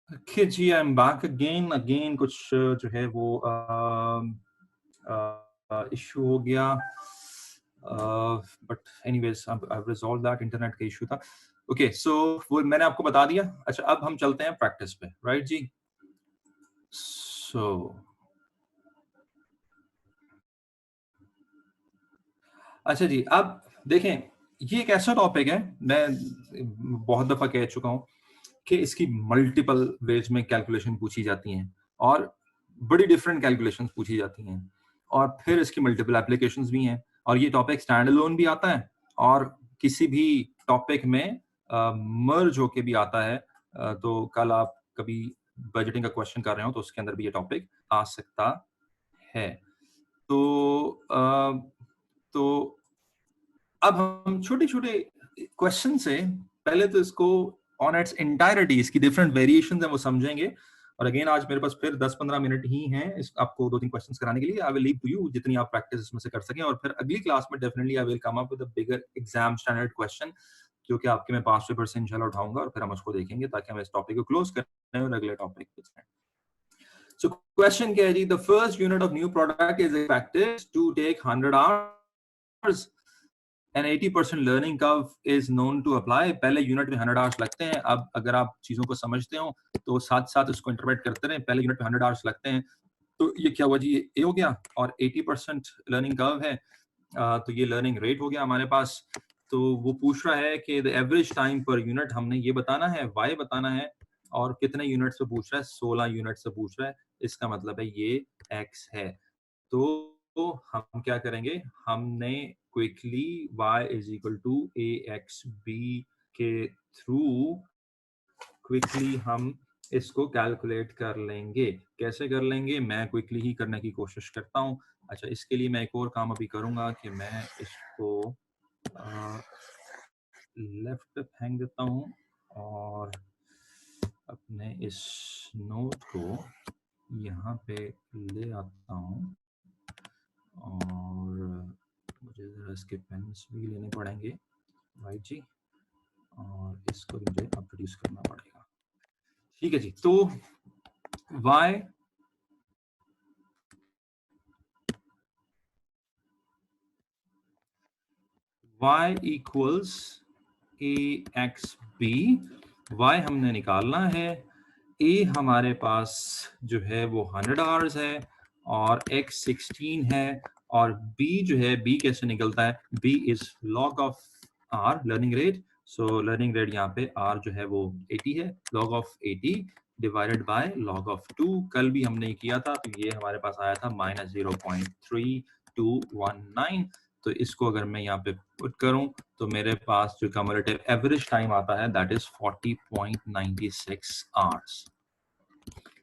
ओके जी, I am back again again, कुछ जो है वो इशू हो गया, but anyways I resolve that, internet का इशू था। ओके, सो वो मैंने आपको बता दिया। अच्छा, अब हम चलते हैं प्रैक्टिस पे, राइट जी। सो अच्छा जी, अब देखें, ये एक ऐसा टॉपिक है, मैं बहुत दफा कह चुका हूं कि इसकी मल्टीपल वेज में कैलकुलेशन पूछी जाती हैं, और बड़ी डिफरेंट कैलकुलेशंस पूछी जाती हैं, और फिर इसकी मल्टीपल एप्लीकेशंस भी हैं, और ये टॉपिक स्टैंड अलोन भी आता है, और किसी भी टॉपिक में मर्ज होके भी आता है। तो कल आप कभी बजटिंग का क्वेश्चन कर रहे हो तो उसके अंदर भी ये टॉपिक आ सकता है। तो तो अब हम छोटे-छोटे क्वेश्चन से पहले तो इसको ऑन इट्स एंटायरिटी, इसकी डिफरेंट वेरिएशंस हैं वो समझेंगे, और अगेन आज मेरे पास फिर 10-15 मिनट ही हैं इस आपको 2-3 क्वेश्चंस कराने के लिए। I will leave to you जितनी आप प्रैक्टिस इसमें से कर सकें, और फिर अगली क्लास में definitely I will come up with a bigger exam standard question, जो कि आपके मैं पास्ट पेपर से इंशाल्लाह उठाऊंगा, और फिर हम उसको देखेंगे ताकि हम इस टॉपिक को क्लोज करें और अगले टॉपिक पे चलें। सो क्वेश्चन क्या है जी? The first unit of new product is expected to take 100 hours and 80% learning curve is known to apply. पहले यूनिट में 100 आवर्स लगते हैं। अब अगर आप चीजों को समझते हो तो साथ साथ उसको इंटरप्रेट करते रहें। पहले यूनिट में 100 आवर्स लगते हैं, तो ये क्या हुआ जी? ये ए हो गया, और 80% लर्निंग कर्व है, तो ये लर्निंग रेट हो गया हमारे पास। तो वो पूछ रहा है कि the average time per unit, हमने ये बताना है, वाई बताना है, और कितने यूनिट से पूछ रहा है? 16 यूनिट से पूछ रहा है। इसका मतलब है ये एक्स है। तो हम क्या करेंगे? हमने quickly y is equal to A X B के थ्रू क्विकली हम इसको कैलकुलेट कर लेंगे। कैसे कर लेंगे? मैं क्विकली ही करने की कोशिश करता हूँ। अच्छा, इसके लिए मैं एक और काम अभी करूंगा कि मैं इसको लेफ्ट पे फेंक देता हूँ, और अपने इस नोट को यहाँ पे ले आता हूँ, और मुझे ज़रा इसके पेन्स भी लेने पड़ेंगे, राइट जी, और इसको भी मुझे अब प्रोड्यूस करना पड़ेगा। ठीक है जी, तो y इक्वल्स AXB। y हमने निकालना है, a हमारे पास जो है वो 100 आवर्स है और x 16 है, और b जो है b कैसे निकलता है, b is log of r learning rate. So learning rate यहाँ पे r जो है वो 80 है, log of 80 divided by log of 2। कल भी हमने किया था, तो ये हमारे पास आया था -0.3219। तो इसको अगर मैं यहाँ पे पुट करूं तो मेरे पास जो कम्युलेटिव एवरेज टाइम आता है दैट इज 40.96 आवर्स।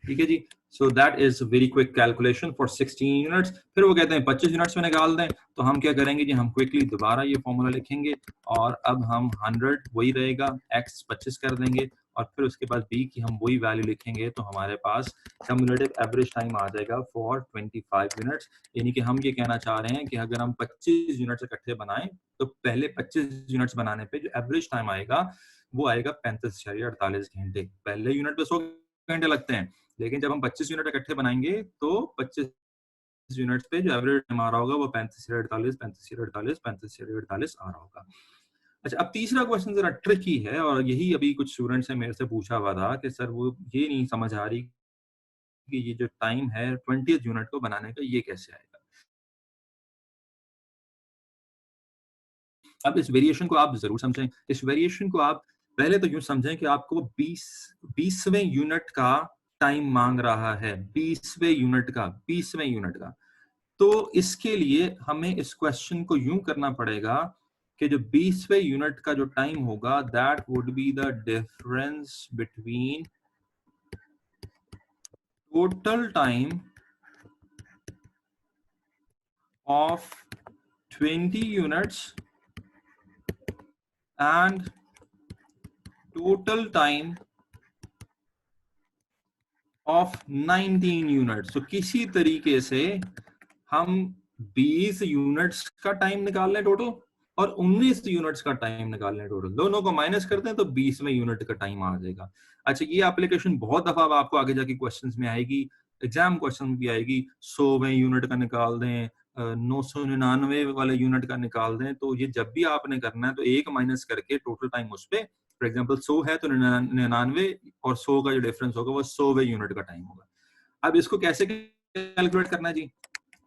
ठीक है जी। So that is very quick calculation for 16 units. फिर वो कहते हैं 25 यूनिट्स में निकाल दें, तो हम क्या करेंगे जी, हम क्विकली दोबारा ये फॉर्मूला लिखेंगे और अब हम 100 वही रहेगा, x 25 कर देंगे और फिर उसके बाद b की हम वही वैल्यू लिखेंगे, तो हमारे पास कम्युलेटिव एवरेज टाइम आ जाएगा फॉर 25 यूनिट्स। यानी कि हम ये कहना चाह रहे हैं कि अगर हम 25 यूनिट्स इकट्ठे बनाएं तो पहले 25 यूनिट्स बनाने पे जो एवरेज टाइम आएगा वो आएगा 35.48 घंटे। पहले यूनिट पे 100 घंटे लगते हैं, लेकिन जब हम 25 यूनिट इकट्ठे बनाएंगे तो 25 यूनिट्स पे जो एवरेज टाइम आ रहा होगा वो 35.48 35.48 आ रहा होगा। अच्छा, अब तीसरा क्वेश्चन जरा ट्रिकी है और यही अभी कुछ स्टूडेंट्स ने मेरे से पूछा हुआ था कि सर वो ये नहीं समझ आ रही कि ये जो टाइम है 20th यूनिट को बनाने का ये कैसे आएगा। अब इस वेरिएशन को आप जरूर समझें। इस वेरिएशन को आप पहले तो यूं समझें कि आपको 20वें यूनिट का टाइम मांग रहा है, 20वें यूनिट का। तो इसके लिए हमें इस क्वेश्चन को यूं करना पड़ेगा कि जो 20वें यूनिट का जो टाइम होगा that would be the difference between total time of 20 units and total time of 19 units. तो किसी तरीके से हम 20 यूनिट्स का टाइम निकाल लें टोटल और 19 यूनिट्स का टाइम निकाल लें टोटल, दोनों को माइनस करते हैं तो 20वें यूनिट का टाइम आ जाएगा। अच्छा, ये एप्लीकेशन बहुत दफा आपको आगे जाके क्वेश्चंस में आएगी, एग्जाम क्वेश्चन में भी आएगी। 100वें यूनिट का निकाल दें, 999 वाले यूनिट का निकाल दें। तो ये जब भी आपने करना है तो एक माइनस करके टोटल टाइम उस पर, फॉर एग्जाम्पल 100 है तो 99 और 100 का जो डिफरेंस होगा वो 100वें यूनिट का टाइम होगा। अब इसको कैसे कैलकुलेट करना है जी,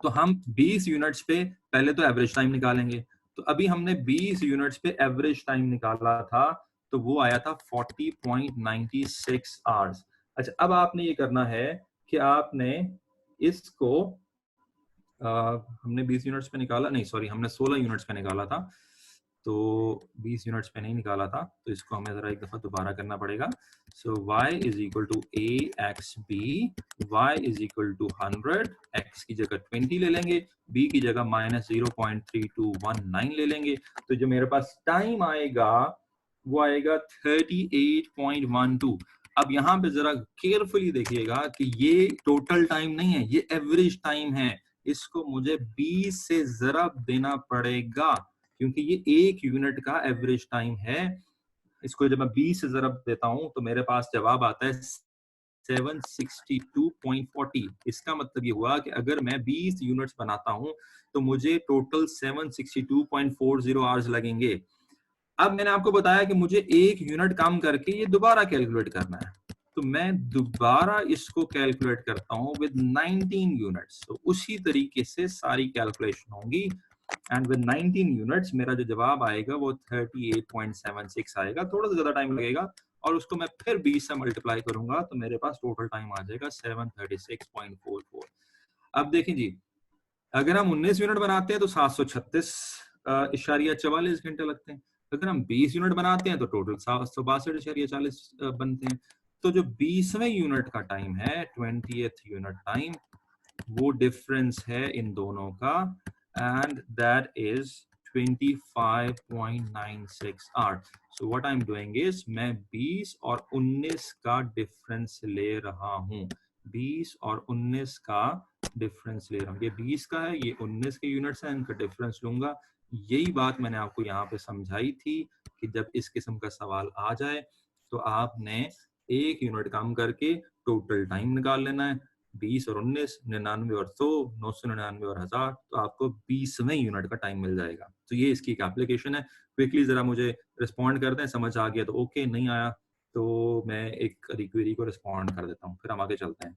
तो हम 20 यूनिट्स पे पहले तो एवरेज टाइम निकालेंगे। तो अभी हमने 20 यूनिट्स पे एवरेज टाइम निकाला था, तो वो आया था 40.96 आवर्स। अच्छा, अब आपने ये करना है कि आपने इसको हमने 20 यूनिट्स पे निकाला, नहीं सॉरी, हमने 16 यूनिट्स पे निकाला था, तो 20 यूनिट्स पे नहीं निकाला था, तो इसको हमें जरा एक दफा दोबारा करना पड़ेगा। So y is equal to AXB, y is equal to 100, x की जगह 20 ले लेंगे, b की जगह -0.3219 ले लेंगे। तो जो मेरे पास टाइम आएगा वो आएगा 38.12। अब यहाँ पे जरा केयरफुली देखिएगा कि ये टोटल टाइम नहीं है, ये एवरेज टाइम है। इसको मुझे 20 से जरा देना पड़ेगा क्योंकि ये एक यूनिट का एवरेज टाइम है। इसको जब मैं 20 से जरब देता हूं तो मेरे पास जवाब आता है 762.40। इसका मतलब ये हुआ कि अगर मैं 20 यूनिट्स बनाता हूं तो मुझे टोटल 762.40 आवर्स लगेंगे। अब मैंने आपको बताया कि मुझे एक यूनिट कम करके ये दोबारा कैलकुलेट करना है, तो मैं दोबारा इसको कैलकुलेट करता हूं विद 19 यूनिट्स। तो उसी तरीके से सारी कैलकुलेशन होंगी एंड विद 19 यूनिट्स मेरा जो जवाब आएगा वो 38.76 आएगा। थोड़ा सा ज्यादा टाइम लगेगा और उसको मैं फिर 20 से मल्टीप्लाई करूंगा तो मेरे पास टोटल टाइम आ जाएगा 736.44। अब देखें जी, अगर हम 19 यूनिट बनाते हैं तो 736.44 घंटे लगते हैं। अगर हम 20 यूनिट बनाते हैं तो टोटल 762.40 बनते हैं। तो जो 20वें यूनिट का टाइम है, 20th यूनिट टाइम, वो डिफरेंस है इन दोनों का and that is 25.96 hours. So what I am doing is मैं 20 और 19 का डिफरेंस ले रहा हूं, 20 और 19 का डिफरेंस ले रहा हूँ। ये 20 का है, ये 19 के यूनिट्स हैं, इनका डिफरेंस लूंगा। यही बात मैंने आपको यहाँ पे समझाई थी कि जब इस किस्म का सवाल आ जाए तो आपने 1 यूनिट कम करके टोटल टाइम निकाल लेना है। 20 और 19, 99 और 100, 999 और 1000, तो आपको 20वें यूनिट का टाइम मिल जाएगा। तो ये इसकी एक एप्लीकेशन है। क्विकली जरा मुझे रिस्पॉन्ड कर दें, समझ आ गया तो ओके, नहीं आया तो मैं एक रिक्वेरी को रिस्पॉन्ड कर देता हूँ, फिर हम आगे चलते हैं।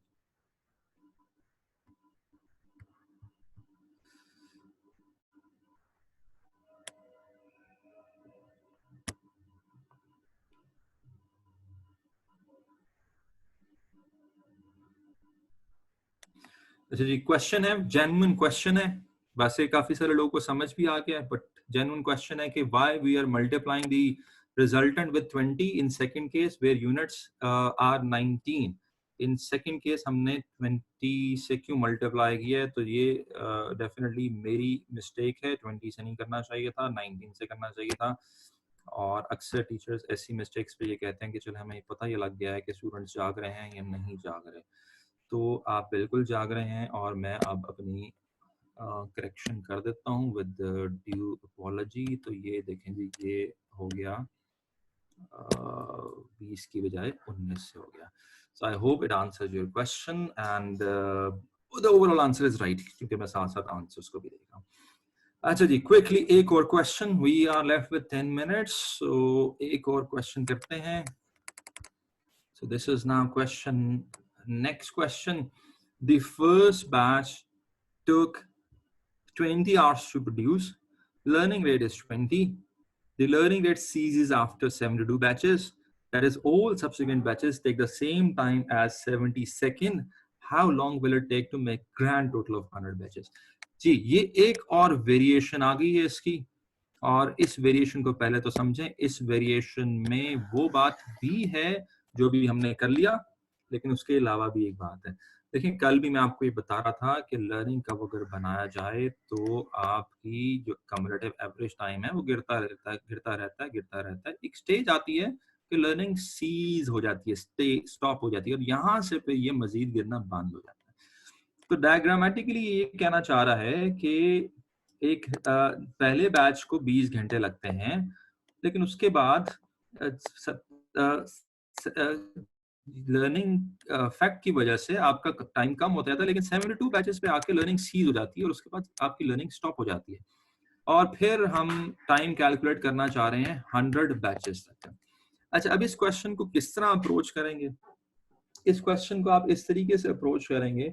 अच्छा जी, क्वेश्चन है, जेन्युइन क्वेश्चन है। वैसे काफी सारे लोगों को समझ भी आ गया है, बट जेन्युइन क्वेश्चन है कि why we are multiplying the resultant with 20 in second case where units are 19। In second case हमने 20 से क्यों मल्टीप्लाई किया है, तो ये डेफिनेटली मेरी मिस्टेक है। 20 से नहीं करना चाहिए था, 19 से करना चाहिए था। और अक्सर टीचर्स ऐसी मिस्टेक्स पे ये कहते हैं कि चलो हमें पता ही लग गया है कि स्टूडेंट्स जाग रहे हैं या नहीं जाग रहे। तो आप बिल्कुल जाग रहे हैं और मैं अब अपनी करेक्शन कर देता हूँ विद ड्यू अपॉलजी। तो ये देखें जी, ये हो गया 20 की बजाय 19 से हो गया। So I hope it answers your question and the overall answer is right, क्योंकि मैं साथ साथ आंसर्स को भी देख रहा हूँ। अच्छा जी, क्विकली एक और question, we are left with 10 minutes, so एक और क्वेश्चन करते हैं। So this is now question, next question. The first batch took 20 hours to produce. Learning rate is 20. The learning rate ceases after 72 batches. That is, all subsequent batches take the same time as 70 seconds. How long will it take to make grand total of 100 batches? जी, ये एक और variation आ गई है इसकी, और इस variation को पहले तो समझें। इस वेरिएशन में वो बात भी है जो भी हमने कर लिया, लेकिन उसके अलावा भी एक बात है। देखिए, कल भी मैं आपको ये बता रहा था कि लर्निंग कर्व अगर बनाया जाए तो आपकी जो कम्युलेटिव एवरेज टाइम है वो गिरता रहता है, गिरता रहता है, गिरता रहता है। एक स्टेज आती है कि लर्निंग सीज हो जाती है, स्टॉप हो जाती है, और यहाँ से फिर ये मजीद गिरना बंद हो जाता है। तो डायग्रामेटिकली ये कहना चाह रहा है कि एक पहले बैच को 20 घंटे लगते हैं, लेकिन उसके बाद लर्निंग फैक्ट की वजह से आपका टाइम कम होता है, लेकिन 72 बैचेस पे आके लर्निंग सीज हो जाती है और उसके बाद आपकी लर्निंग स्टॉप हो जाती है। और फिर हम टाइम कैलकुलेट करना चाह रहे हैं 100 बैचेस तक। अच्छा, अब इस क्वेश्चन को किस तरह अप्रोच करेंगे? इस क्वेश्चन को आप इस तरीके से अप्रोच करेंगे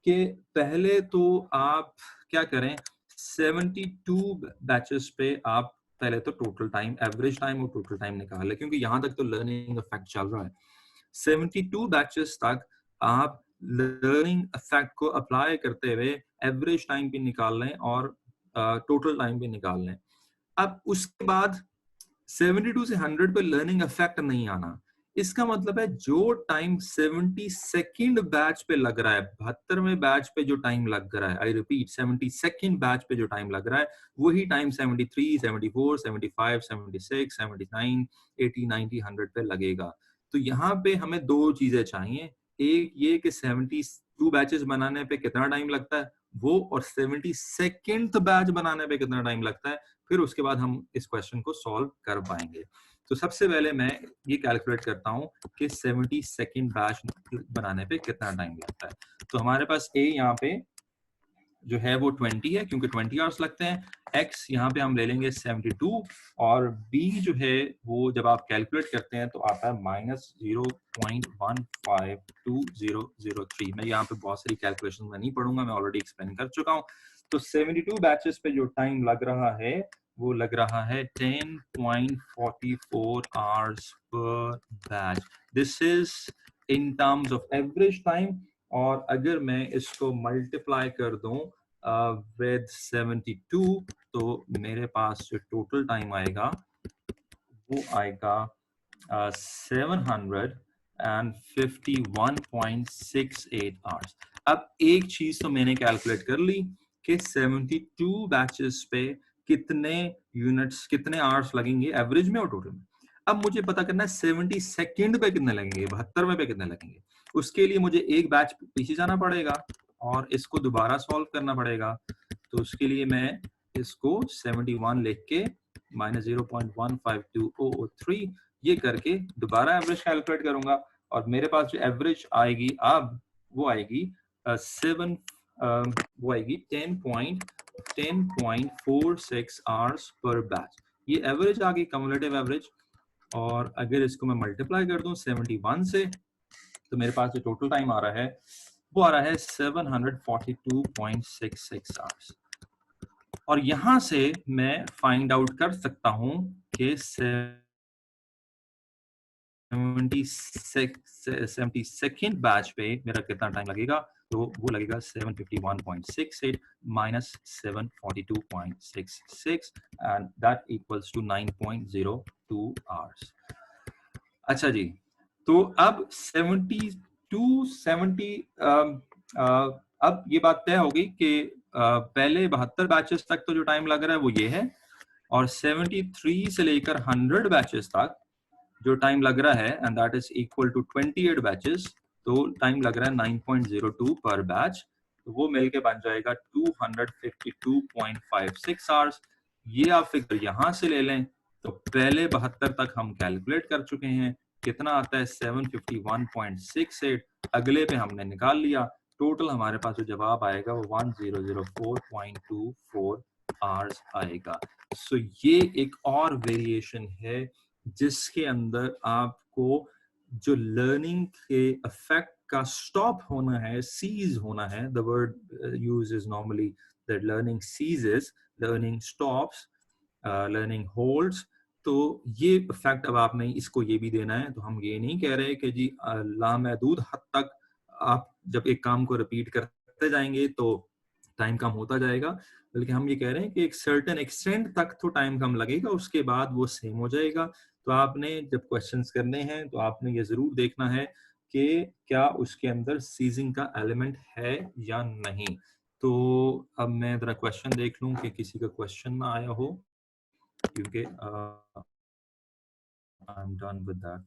कि पहले तो आप क्या करें, 72 बैचेस पे आप पहले तो टोटल टाइम, एवरेज टाइम और टोटल टाइम निकाल लें, क्योंकि यहां तक तो लर्निंग इफेक्ट चल रहा है। 72 बैचेस तक आप लर्निंग इफेक्ट को अप्लाई करते हुए एवरेज टाइम भी निकाल लें और टोटल टाइम भी निकाल लें। अब उसके बाद 72 से 100 पे लर्निंग इफेक्ट नहीं आना, इसका मतलब है जो टाइम 72nd बैच पे लग रहा है, 72वें बैच पे जो टाइम लग रहा है, आई रिपीट 72nd बैच पे जो टाइम लग रहा है, वही टाइम 73, 74, 75, 76, 79, 80, 90, 100 पे लगेगा। तो यहाँ पे हमें दो चीजें चाहिए, एक ये कि 72 बैचेस बनाने पे कितना टाइम लगता है वो, और 72nd बैच बनाने पे कितना टाइम लगता है, फिर उसके बाद हम इस क्वेश्चन को सॉल्व कर पाएंगे। तो सबसे पहले मैं ये कैलकुलेट करता हूँ कि 72nd बैच बनाने पे कितना टाइम लगता है। तो हमारे पास ए यहाँ पे जो है वो 20 है, क्योंकि 20 आवर्स लगते हैं। x यहाँ पे हम ले लेंगे 72, और b जो है वो जब आप कैलकुलेट करते हैं तो आता है -0.152003। मैं यहाँ पे बहुत सारी कैलकुलेशन में नहीं पढ़ूंगा, मैं ऑलरेडी एक्सप्लेन कर चुका हूँ। तो 72 बैचेस पे जो टाइम लग रहा है वो लग रहा है 10.44 hours per batch. This is in terms of average time, और अगर मैं इसको मल्टीप्लाई कर दूं विद 72, तो मेरे पास जो टोटल टाइम आएगा वो आएगा 751.68 आवर्स। अब एक चीज तो मैंने कैलकुलेट कर ली कि 72 बैचेस पे कितने यूनिट्स, कितने आवर्स लगेंगे एवरेज में और टोटल में। अब मुझे पता करना है 72nd पे कितने लगेंगे, 72वें पे कितने लगेंगे। उसके लिए मुझे एक बैच पीछे जाना पड़ेगा और इसको दोबारा सॉल्व करना पड़ेगा। तो उसके लिए मैं इसको 71 लिख के -0.152003 ये करके दोबारा एवरेज कैलकुलेट करूंगा। और मेरे पास जो एवरेज आएगी अब वो आएगी 7 वो आएगी 10.46 आवर्स पर बैच। ये एवरेज आ गई, कम्युलेटिव एवरेज। और अगर इसको मैं मल्टीप्लाई कर दूं 71 से तो मेरे पास जो टोटल टाइम आ रहा है वो आ रहा है 742.66 आवर्स। और यहां से मैं फाइंड आउट कर सकता हूं कि 72nd बैच पे मेरा कितना टाइम लगेगा, तो वो लगेगा 751.68 minus 742.66 and that equals to 9.02 hours. अच्छा जी, तो अब 70 अब ये बात तय होगी कि पहले 72 बैचेस तक तो जो टाइम लग रहा है वो ये है, और 73 से लेकर 100 बैचेस तक जो टाइम लग रहा है and that is equal to 28 batches, तो टाइम लग रहा है 9.02 पर बैच, तो वो मिलके बन जाएगा 252.56 आवर्स। ये आप फिगर यहां से ले लें तो पहले 72 तक हम कैलकुलेट कर चुके हैं, कितना आता है 751.68, अगले पे हमने निकाल लिया, टोटल हमारे पास जो जवाब आएगा वो 1004.24 आवर्स आएगा। सो ये एक और वेरिएशन है जिसके अंदर आपको जो लर्निंग के इफेक्ट का स्टॉप होना है, सीज होना है, the word use is normally that learning ceases, learning stops, learning holds. तो ये इफेक्ट अब आपने इसको ये भी देना है। तो हम ये नहीं कह रहे कि जी लामहदूद हद तक आप जब एक काम को रिपीट करते जाएंगे तो टाइम कम होता जाएगा, बल्कि हम ये कह रहे हैं कि एक सर्टेन एक्सटेंट तक तो टाइम कम लगेगा, उसके बाद वो सेम हो जाएगा। तो आपने जब क्वेश्चंस करने हैं तो आपने ये जरूर देखना है कि क्या उसके अंदर सीजिंग का एलिमेंट है या नहीं। तो अब मैं जरा क्वेश्चन देख लूं कि किसी का क्वेश्चन ना आया हो, क्योंकि I am done with that.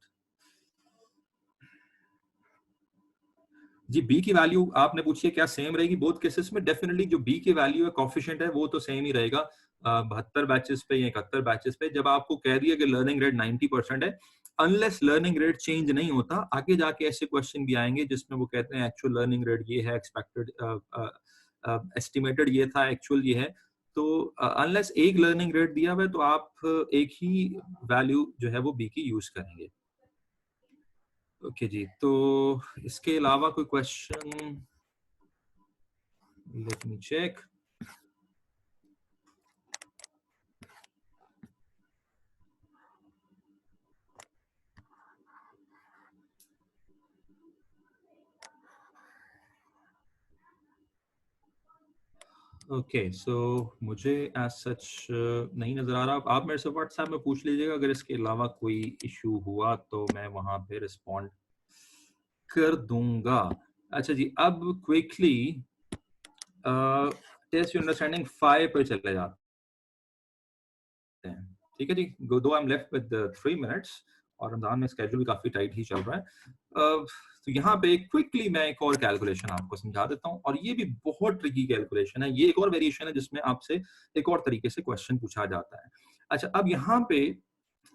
जी, बी की वैल्यू आपने पूछी है क्या सेम रहेगी बोथ केसेस में? डेफिनेटली जो बी की वैल्यू है, कोफिशिएंट है, वो तो सेम ही रहेगा 72 बैचेस पे या 71 बैचेस पे। जब आपको कह दिया कि लर्निंग रेट 90% है, अनलेस लर्निंग रेट चेंज नहीं होता, आगे जाके ऐसे क्वेश्चन भी आएंगे जिसमें वो कहते हैं एक्चुअल लर्निंग रेट ये है, एक्सपेक्टेड एस्टिमेटेड ये था, एक्चुअल ये है। तो अनलेस एक लर्निंग रेट दिया हुआ है तो आप एक ही वैल्यू जो है वो बी की यूज करेंगे। ओके जी, तो इसके अलावा कोई question? Let me check. Okay, so मुझे एज सच नहीं नजर आ रहा। आप मेरे से व्हाट्सएप में पूछ लीजिएगा, अगर इसके अलावा कोई इशू हुआ तो मैं वहां पे रिस्पॉन्ड कर दूंगा। अच्छा जी, अब क्विकली टेस्ट अंडरस्टैंडिंग 5 पे चले जाते हैं। ठीक है जी, दो I am left with 3 minutes और रमजान में स्केड्यूल काफी टाइट ही चल रहा है। तो यहाँ पे क्विकली मैं एक और कैलकुलेशन आपको समझा देता हूँ, और ये भी बहुत ट्रिकी कैलकुलेशन है। ये एक और वेरिएशन है जिसमें आपसे एक और तरीके से क्वेश्चन पूछा जाता है। अच्छा, अब यहाँ पे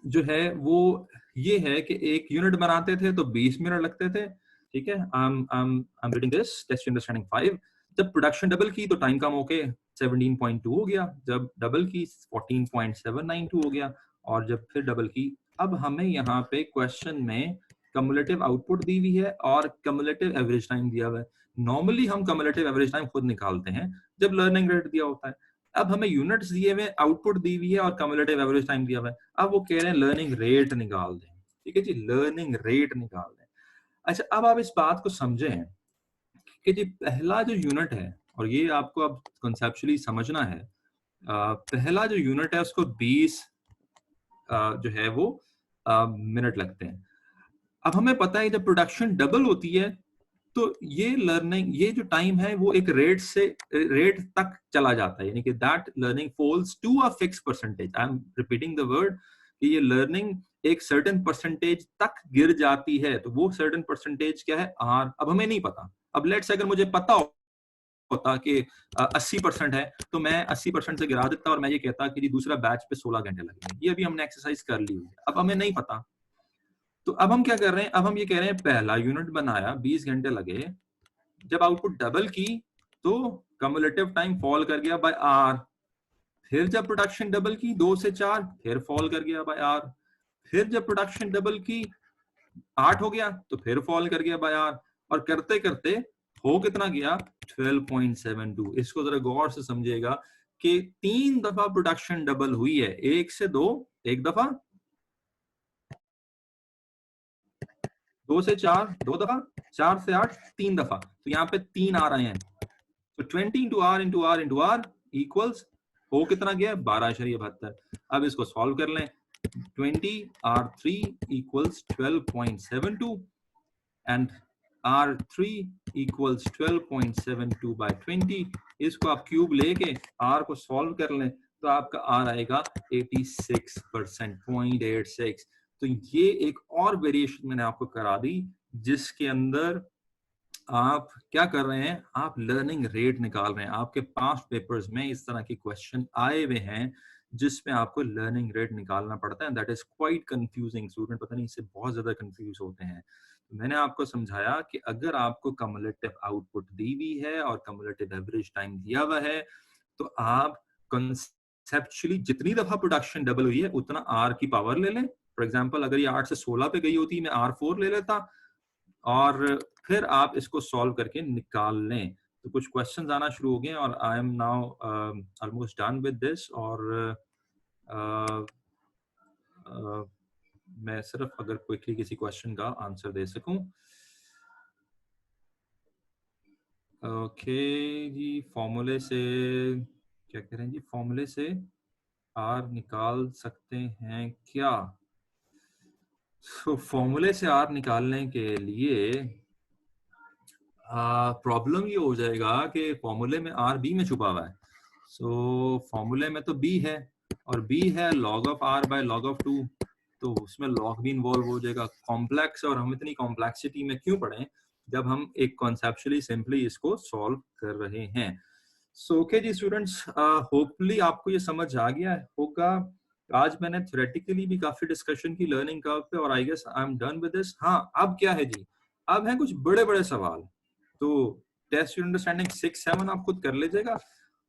जो है वो ये है कि एक यूनिट बनाते थे तो 20 मिनट लगते थे। ठीक है, I am reading this test understanding 5। जब प्रोडक्शन डबल की तो टाइम कम होके 17.2 हो गया, जब डबल की 14.792 हो गया, और जब फिर डबल की, अब हमें यहाँ पे क्वेश्चन में कम्युलेटिव आउटपुट दी हुई है और कम्युलेटिव एवरेज टाइम दिया हुआ है। नॉर्मली हम कम्युलेटिव एवरेज टाइम खुद निकालते हैं जब लर्निंग रेट दिया होता है। अब हमें यूनिट्स दिए हुए, आउटपुट दी हुई है और कम्युलेटिव एवरेज टाइम दिया हुआ है। अब वो कह रहे हैं लर्निंग रेट निकाल दें। ठीक है जी, लर्निंग रेट निकाल दें। अच्छा, अब आप इस बात को समझें कि जी पहला जो यूनिट है, और ये आपको अब कंसेप्चुअली समझना है, पहला जो यूनिट है उसको 20 जो है वो मिनट लगते हैं। अब हमें पता है जब प्रोडक्शन डबल होती है तो ये लर्निंग, ये जो टाइम है वो एक रेट तक चला जाता है, यानी कि that learning falls to a fix percentage. I am repeating the word कि ये लर्निंग एक सर्टेन परसेंटेज तक गिर जाती है। तो वो सर्टेन परसेंटेज क्या है, आर। अब हमें नहीं पता। अब लेट्स अगर मुझे पता होता कि 80% है तो मैं 80% से गिरा देता और मैं ये कहता कि जी दूसरा बैच पे 16 घंटे लगेंगे। ये अभी हमने एक्सरसाइज कर ली हुई है। अब हमें नहीं पता, तो अब हम क्या कर रहे हैं, अब हम ये कह रहे हैं पहला यूनिट बनाया 20 घंटे लगे, जब आउटपुट डबल की तो कम्युलेटिव टाइम फॉल कर गया बाय आर, फिर जब प्रोडक्शन डबल की 2 से 4 फिर फॉल कर गया बाय आर, फिर जब प्रोडक्शन डबल की 8 हो गया तो फिर फॉल कर गया बाय आर, और करते करते हो कितना गया 12.72। इसको जरा गौर से समझिएगा कि 3 दफा प्रोडक्शन डबल हुई है, 1 से 2 एक दफा, 2 से 4 2 दफा, 4 से 8 3 दफा, तो यहाँ पे 3 आ रहे हैं। तो 20 into r into r into r equals हो कितना गया 12.72। अब इसको सॉल्व कर लें, 20 R3 equals 12.72 and R3 equals 12.72 by 20। इसको आप क्यूब लेके R को सॉल्व कर लें तो आपका R आएगा 86%, 0.86। तो ये एक और वेरिएशन मैंने आपको करा दी जिसके अंदर आप क्या कर रहे हैं, आप लर्निंग रेट निकाल रहे हैं। आपके पास्ट पेपर्स में इस तरह के क्वेश्चन आए हुए हैं जिसमें आपको लर्निंग रेट निकालना पड़ता है। That is quite confusing, student पता नहीं इससे बहुत ज्यादा कंफ्यूज होते हैं। तो मैंने आपको समझाया कि अगर आपको कम्युलेटिव आउटपुट दी हुई है और कम्युलेटिव एवरेज टाइम दिया हुआ है तो आप कंसेप्चुअली जितनी दफा प्रोडक्शन डबल हुई है उतना आर की पावर ले लें। फॉर एग्जाम्पल अगर ये 8 से 16 पे गई होती मैं R4 ले लेता और फिर आप इसको सॉल्व करके निकाल लें। तो कुछ क्वेश्चंस आना शुरू हो गए और I am now almost done with this. और मैं सिर्फ अगर क्विकली किसी क्वेश्चन का आंसर दे सकूं। ओके जी, फॉर्मूले से क्या कह रहे हैं जी, फॉर्मूले से आर निकाल सकते हैं क्या? तो फॉर्मूले से आर निकालने के लिए प्रॉब्लम ये हो जाएगा कि फॉर्मूले में आर बी में छुपा हुआ है। सो फॉर्मूले में तो बी है और बी है log of r by log of 2, तो उसमें log भी इन्वॉल्व हो जाएगा। कॉम्प्लेक्स, और हम इतनी कॉम्प्लेक्सिटी में क्यों पढ़ें जब हम एक कॉन्सेप्चुअली सिंपली इसको सॉल्व कर रहे हैं। सो ओके जी स्टूडेंट्स, होपफुली आपको ये समझ आ गया होगा। आज मैंने थ्योरेटिकली भी काफी डिस्कशन की लर्निंग कर्व पे, और I guess I am done with this. हाँ, अब क्या है जी, अब है कुछ बड़े बड़े सवाल। तो टेस्ट योर अंडरस्टैंडिंग 6-7 आप खुद कर लीजिएगा।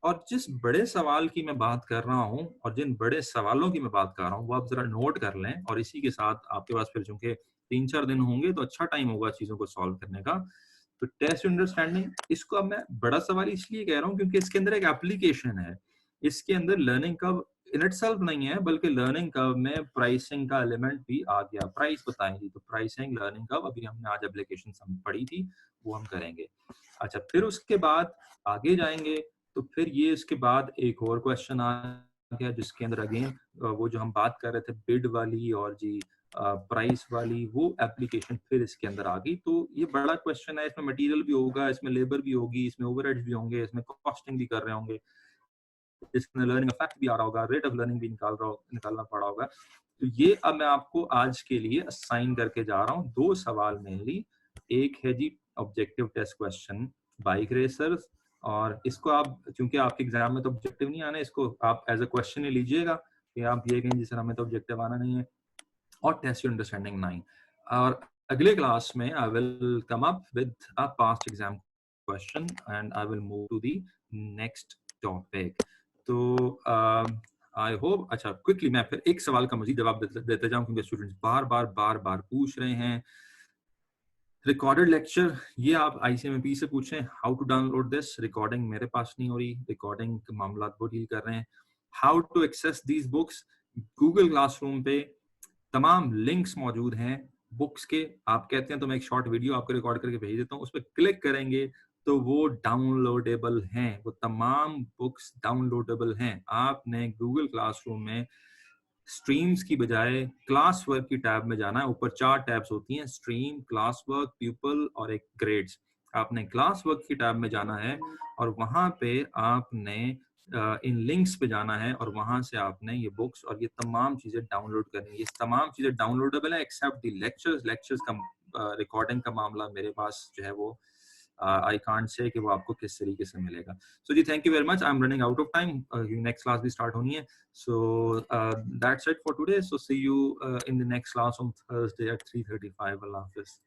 और जिस बड़े सवाल की मैं बात कर रहा हूँ और जिन बड़े सवालों की मैं बात कर रहा हूँ वो आप जरा नोट कर लें, और इसी के साथ आपके पास फिर चूंकि 3-4 दिन होंगे तो अच्छा टाइम होगा चीजों को सॉल्व करने का। तो टेस्ट अंडरस्टैंडिंग, इसको अब मैं बड़ा सवाल इसलिए कह रहा हूँ क्योंकि इसके अंदर एक एप्लीकेशन है। इसके अंदर लर्निंग कर्व इन इटसेल्फ नहीं है, बल्कि लर्निंग कर्व में प्राइसिंग का एलिमेंट भी आ गया। प्राइस बताएंगे तो प्राइसिंग लर्निंग कर्व अभी हमने आज एप्लीकेशन पढ़ी थी, वो हम करेंगे। अच्छा, फिर उसके बाद आगे जाएंगे तो फिर ये इसके बाद एक और क्वेश्चन आ गया जिसके अंदर अगेन वो जो हम बात कर रहे थे बिड वाली और जी प्राइस वाली, वो एप्लीकेशन फिर इसके अंदर आ गई। तो ये बड़ा क्वेश्चन है, इसमें मटेरियल भी होगा, इसमें लेबर भी होगी, इसमें ओवरहेड्स भी होंगे, इसमें कॉस्टिंग भी कर रहे होंगे, इसमें लर्निंग इफेक्ट भी आ रहा होगा, रेट ऑफ लर्निंग भी निकालना पड़ा होगा। तो ये अब मैं आपको आज के लिए असाइन करके जा रहा हूँ 2 सवाल मेनली। एक है जी objective test question bike racers, और इसको आप चूंकि आपके एग्जाम में तो ऑब्जेक्टिव नहीं आना है, इसको आप एज अ क्वेश्चन ही लीजिएगा कि आप ये कहें जी सर हमें तो ऑब्जेक्टिव आना नहीं है। और टेस्ट योर अंडरस्टैंडिंग 9। और अगले क्लास में I will come up with a past exam question and I will move to the next topic. तो आई होप, अच्छा क्विकली मैं फिर एक सवाल का मजीद जवाब देते जाऊं क्योंकि स्टूडेंट्स बार बार पूछ रहे हैं। रिकॉर्डेड लेक्चर, ये आप ICMP से पूछें how to download this. Recording मेरे पास नहीं हो रही, रिकॉर्डिंग के मामला वो डील कर रहे हैं। How to access these books, Google classroom पे तमाम लिंक्स मौजूद हैं बुक्स के। आप कहते हैं तो मैं एक शॉर्ट वीडियो आपको रिकॉर्ड करके भेज देता हूँ, उस पर क्लिक करेंगे तो वो डाउनलोडेबल हैं, वो तमाम बुक्स डाउनलोडेबल हैं। आपने गूगल क्लासरूम में स्ट्रीम्स की बजाय क्लास वर्क की टैब में जाना है। ऊपर 4 टैब्स होती हैं, स्ट्रीम, क्लास वर्क, पीपल और एक ग्रेड्स। आपने क्लास वर्क की टैब में जाना है और वहां पे आपने इन लिंक्स पे जाना है और वहां से आपने ये बुक्स और ये तमाम चीजें डाउनलोड करनी है। ये तमाम चीजें डाउनलोडेबल है एक्सेप्ट द लेक्चर्स। लेक्चर्स का रिकॉर्डिंग का मामला मेरे पास जो है वो आई कांट से कि वो आपको किस तरीके से मिलेगा. सो जी, thank you very much. I am running out of time. Next class भी स्टार्ट होनी है. So that's it for today. So see you in the next class on Thursday at 3:35. Allah Hafiz.